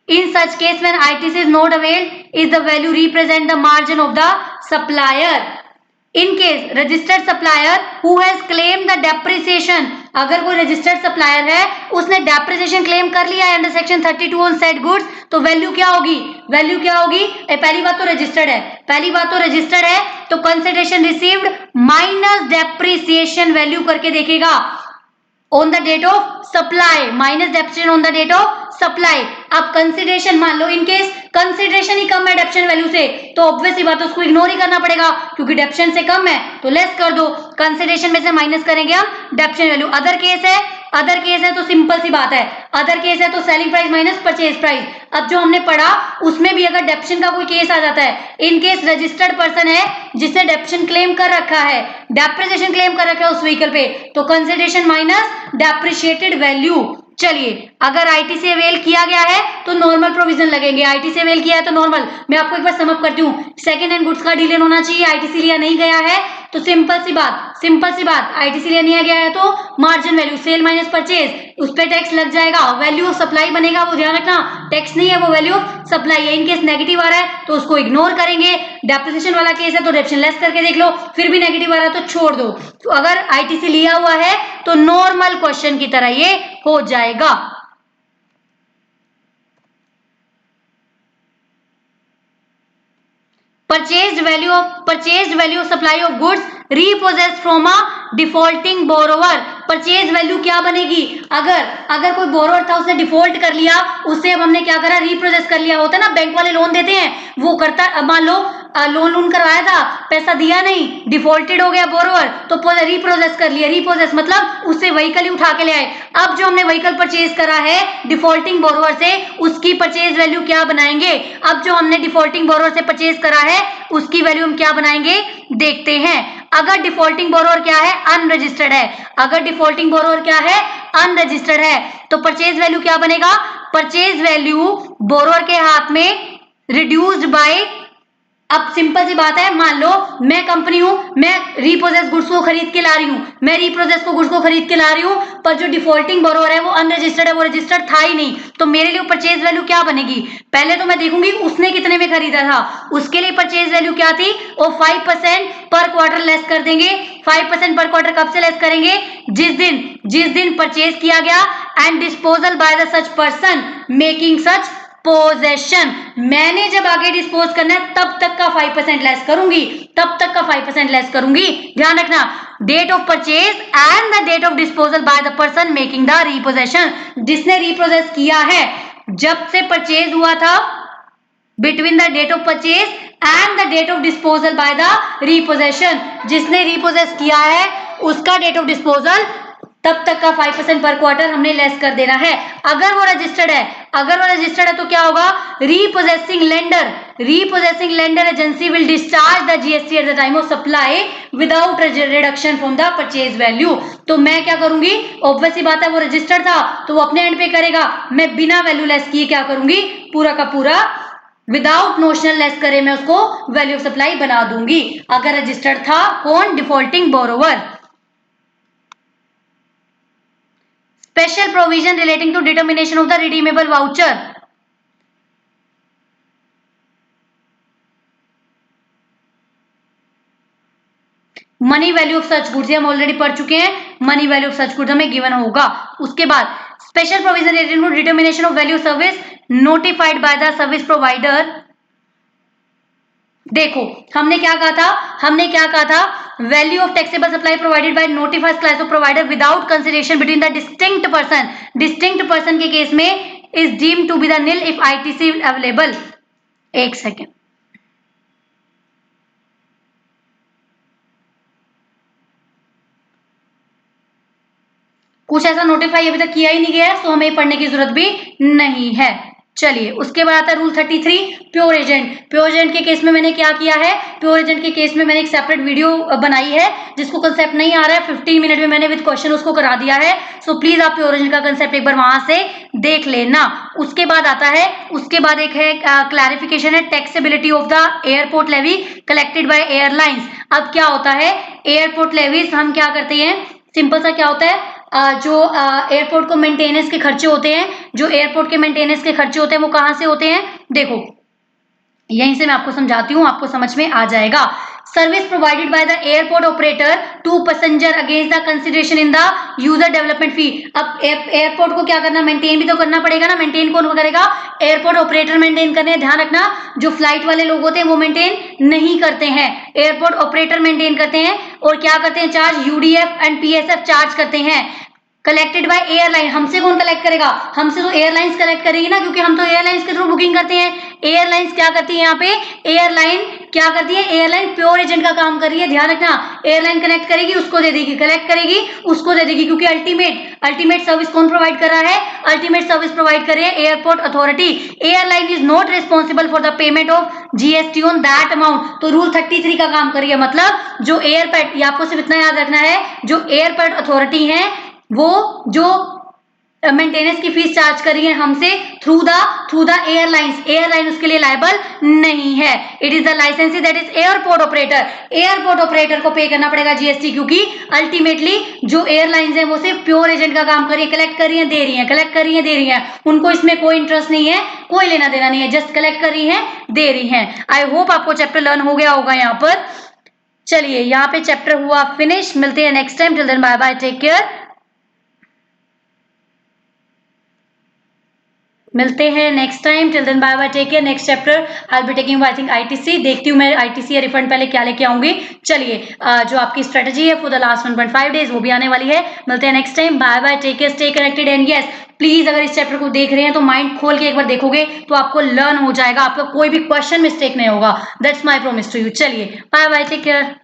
In such case, when ITC is not availed, is the value represent the margin of the supplier. In case registered supplier who has claimed the depreciation, अगर कोई रजिस्टर्ड सप्लायर है, उसने डेप्रिसिएशन क्लेम कर लिया है under section 32 on set goods, तो वैल्यू क्या होगी, वैल्यू क्या होगी, पहली बात तो रजिस्टर्ड है, पहली बात तो रजिस्टर्ड है, तो consideration received minus depreciation value करके देखेगा on the date of supply, minus depreciation on the date of supply. अब कंसिडरेशन मान लो, इन केस कंसिडरेशन ही कम है डेप्शन वैल्यू से, तो ऑब्वियस सी बात है उसको इग्नोर ही करना पड़ेगा, क्योंकि डेप्शन से कम है तो लेस कर दो। कंसिडरेशन में से माइनस करेंगे हम डेप्शन वैल्यू। अदर केस है तो सिंपल सी बात है, अदर केस है तो selling price minus purchase price. अब जो हमने पढ़ा उसमें भी अगर डेप्शन का कोई केस आ जाता है, इन केस रजिस्टर्ड पर्सन है जिसने डेप्शन क्लेम कर रखा है, डेप्रिसिएशन क्लेम कर रखा है उस व्हीकल पे, तो कंसिडरेशन माइनस डेप्रिशिएटेड वैल्यू। चलिए, अगर आईटीसी अवेल किया गया है तो नॉर्मल प्रोविजन लगेंगे, आईटीसी अवेल किया है तो नॉर्मल। मैं आपको एक बार समअप करती हूँ, सेकंड हैंड गुड्स का डील होना चाहिए, आईटीसी लिया नहीं गया है तो सिंपल सी बात आईटीसी लिया नहीं गया है तो margin value sale minus purchase, उस पर टैक्स लग जाएगा, वैल्यू ऑफ सप्लाई बनेगा, वो ध्यान रखना, टैक्स नहीं है वो वैल्यू ऑफ सप्लाई है। इनकेस नेगेटिव आ रहा है तो उसको इग्नोर करेंगे, डेप्रिसिएशन वाला केस है तो डेप्रिसिएशन लेस करके देख लो, फिर भी नेगेटिव आ रहा है तो छोड़ दो। तो अगर आईटीसी लिया हुआ है तो नॉर्मल क्वेश्चन की तरह ये हो जाएगा। Purchased value of supply of goods repossessed from a defaulting borrower। Purchase value क्या बनेगी? अगर कोई बोरोवर था उसने डिफॉल्ट कर लिया, उससे अब हमने क्या करा, रीप्रोसेस कर लिया। होता है ना, बैंक वाले लोन देते हैं, वो करता, मान लो लोन करवाया था, पैसा दिया नहीं, डिफॉल्टेड हो गया बोरोवर, तो रीप्रोसेस कर लिया। रीप्रोसेस मतलब उससे व्हीकल ही उठा के ले आए। अब जो हमने व्हीकल परचेज करा है डिफॉल्टिंग बोरोवर से, उसकी परचेज वैल्यू क्या बनाएंगे? अब जो हमने डिफॉल्टिंग बोरोवर से परचेज करा है उसकी वैल्यू हम क्या बनाएंगे, देखते हैं। अगर डिफॉल्टिंग बोरोवर क्या है, अनरजिस्टर्ड है, अगर डिफॉल्टिंग बोरोवर क्या है, अनरजिस्टर्ड है, तो परचेज वैल्यू क्या बनेगा? परचेज वैल्यू बोरोवर के हाथ में रिड्यूस्ड बाय, अब सिंपल सी बात है, मान लो मैं कंपनी हूं, मैं रीपोजेस गुड्स को खरीद के ला रही हूं, मैं रीपोजेस को गुड्स को खरीद के ला रही हूं, पर जो डिफॉल्टिंग बोरोवर है वो अनरजिस्टर्ड है, वो रजिस्टर्ड था ही नहीं, तो मेरे लिए परचेज वैल्यू क्या बनेगी? पहले तो मैं देखूंगी उसने कितने में खरीदा था, उसके लिए परचेज वैल्यू क्या थी, वो 5% पर क्वार्टर लेस कर देंगे। 5% पर क्वार्टर कब से लेस करेंगे? जिस दिन परचेज किया गया, and disposal by the such person making such possession. मैंने जब आगे डिस्पोज करना है तब तक का 5% लेस करूंगी, तब तक का 5% लेस करूंगी। ध्यान रखना, date of purchase and the date of disposal by the person making the repossession. जिसने रिपोजेस किया है, जब से परचेज हुआ था, between the date of purchase and the date of disposal by the repossession, जिसने रिपोजेस किया है उसका डेट ऑफ डिस्पोजल, तब तक का 5% पर क्वार्टर हमने लेस कर देना है। अगर वो रजिस्टर्ड है तो क्या होगा, repossessing lender agency will discharge the GST at the time of supply without reduction from the purchase value. तो मैं क्या करूंगी, ऑब्वियस सी बात है वो रजिस्टर्ड था तो वो अपने एंड पे करेगा, मैं बिना वैल्यू लेस किए क्या करूंगी, पूरा का पूरा विदाउट नोशनल लेस करे मैं उसको वैल्यू ऑफ सप्लाई बना दूंगी। अगर रजिस्टर्ड था कौन, defaulting borrower. Special provision relating to determination of the redeemable voucher। Money value of such goods हम ऑलरेडी पढ़ चुके हैं, money value of such goods हमें गिवन होगा। उसके बाद special provision related to determination of value service notified by the service provider. देखो हमने क्या कहा था, value of taxable supply provided by notified class of provider without consideration between the distinct person के केस में is deemed to be the nil if ITC available. एक सेकेंड, कुछ ऐसा नोटिफाई अभी तक किया ही नहीं गया है, तो हमें पढ़ने की जरूरत भी नहीं है। चलिए उसके बाद आता है रूल 33, प्योर एजेंट के केस में मैंने क्या किया है, प्योर एजेंट के केस में मैंने एक सेपरेट वीडियो बनाई है, जिसको कंसेप्ट नहीं आ रहा है 15 मिनट में मैंने विद क्वेश्चन उसको करा दिया है, सो प्लीज आप प्योर एजेंट का कंसेप्ट एक बार वहां से देख लेना। उसके बाद आता है, उसके बाद एक है क्लैरिफिकेशन है taxability of the airport levy collected by airlines. अब क्या होता है, एयरपोर्ट लेवीज हम क्या करते हैं, सिंपल सा क्या होता है, जो एयरपोर्ट को मेंटेनेंस के खर्चे होते हैं, वो कहां से होते हैं, देखो यहीं से मैं आपको समझाती हूँ, आपको समझ में आ जाएगा। Service provided by the airport operator to passenger against the consideration in the user development fee. अब एयरपोर्ट को क्या करना, मेंटेन भी तो करना पड़ेगा ना, मेंटेन कौन करेगा, एयरपोर्ट ऑपरेटर मेंटेन करने। ध्यान रखना, जो फ्लाइट वाले लोग होते हैं वो मेंटेन नहीं करते हैं, एयरपोर्ट ऑपरेटर मेंटेन करते हैं, और क्या करते हैं, charge UDF and PSF charge करते हैं। कलेक्टेड बाय एयरलाइन, हमसे कौन कलेक्ट करेगा, हमसे तो एयरलाइंस कलेक्ट करेगी ना, क्योंकि हम तो एयरलाइंस के थ्रू बुकिंग करते हैं। एयरलाइंस क्या करती है यहाँ पे, एयरलाइन क्या करती है, एयरलाइन प्योर एजेंट का काम कर रही है, ध्यान रखना। एयरलाइन कनेक्ट करेगी उसको दे देगी, कलेक्ट करेगी उसको दे देगी, क्योंकि अल्टीमेट सर्विस कौन प्रोवाइड कर रहा है, अल्टीमेट सर्विस प्रोवाइड कर रही है airport authority. Airline is not responsible for the payment of GST on that amount. तो रूल 33 का काम कर रही है, मतलब जो एयरपोर्ट, ये आपको सिर्फ इतना याद रखना है, जो एयरपोर्ट अथॉरिटी है वो जो मेंटेनेंस की फीस चार्ज करी है हमसे थ्रू द एयरलाइंस, एयरलाइन उसके लिए लायबल नहीं है। इट इज द लाइसेंसी that is airport operator, airport operator को पे करना पड़ेगा जीएसटी, क्योंकि अल्टीमेटली जो एयरलाइंस है वो सिर्फ प्योर एजेंट का काम कर रही है, कलेक्ट कर रही है दे रही है, कलेक्ट कर रही है दे रही है, उनको इसमें कोई इंटरेस्ट नहीं है, कोई लेना देना नहीं है, जस्ट कलेक्ट कर रही है दे रही है। आई होप आपको चैप्टर लर्न हो गया होगा यहाँ पर। चलिए यहाँ पे चैप्टर हुआ फिनिश, मिलते हैं next time, till then bye bye, take care. मिलते हैं next time, till then bye bye, take care. Next chapter I will be taking I think ITC, देखती हूँ मैं आईटीसी या रिफंड पहले क्या लेके आऊंगी। चलिए जो आपकी स्ट्रेटजी है फॉर द लास्ट 1.5 डेज वो भी आने वाली है। मिलते हैं next time, bye bye, take care, stay connected and yes please अगर इस चैप्टर को देख रहे हैं तो माइंड खोल के एक बार देखोगे तो आपको लर्न हो जाएगा, आपका कोई भी क्वेश्चन मिस्टेक नहीं होगा, that's my promise to you. चलिए बाय बाय, टेक केयर।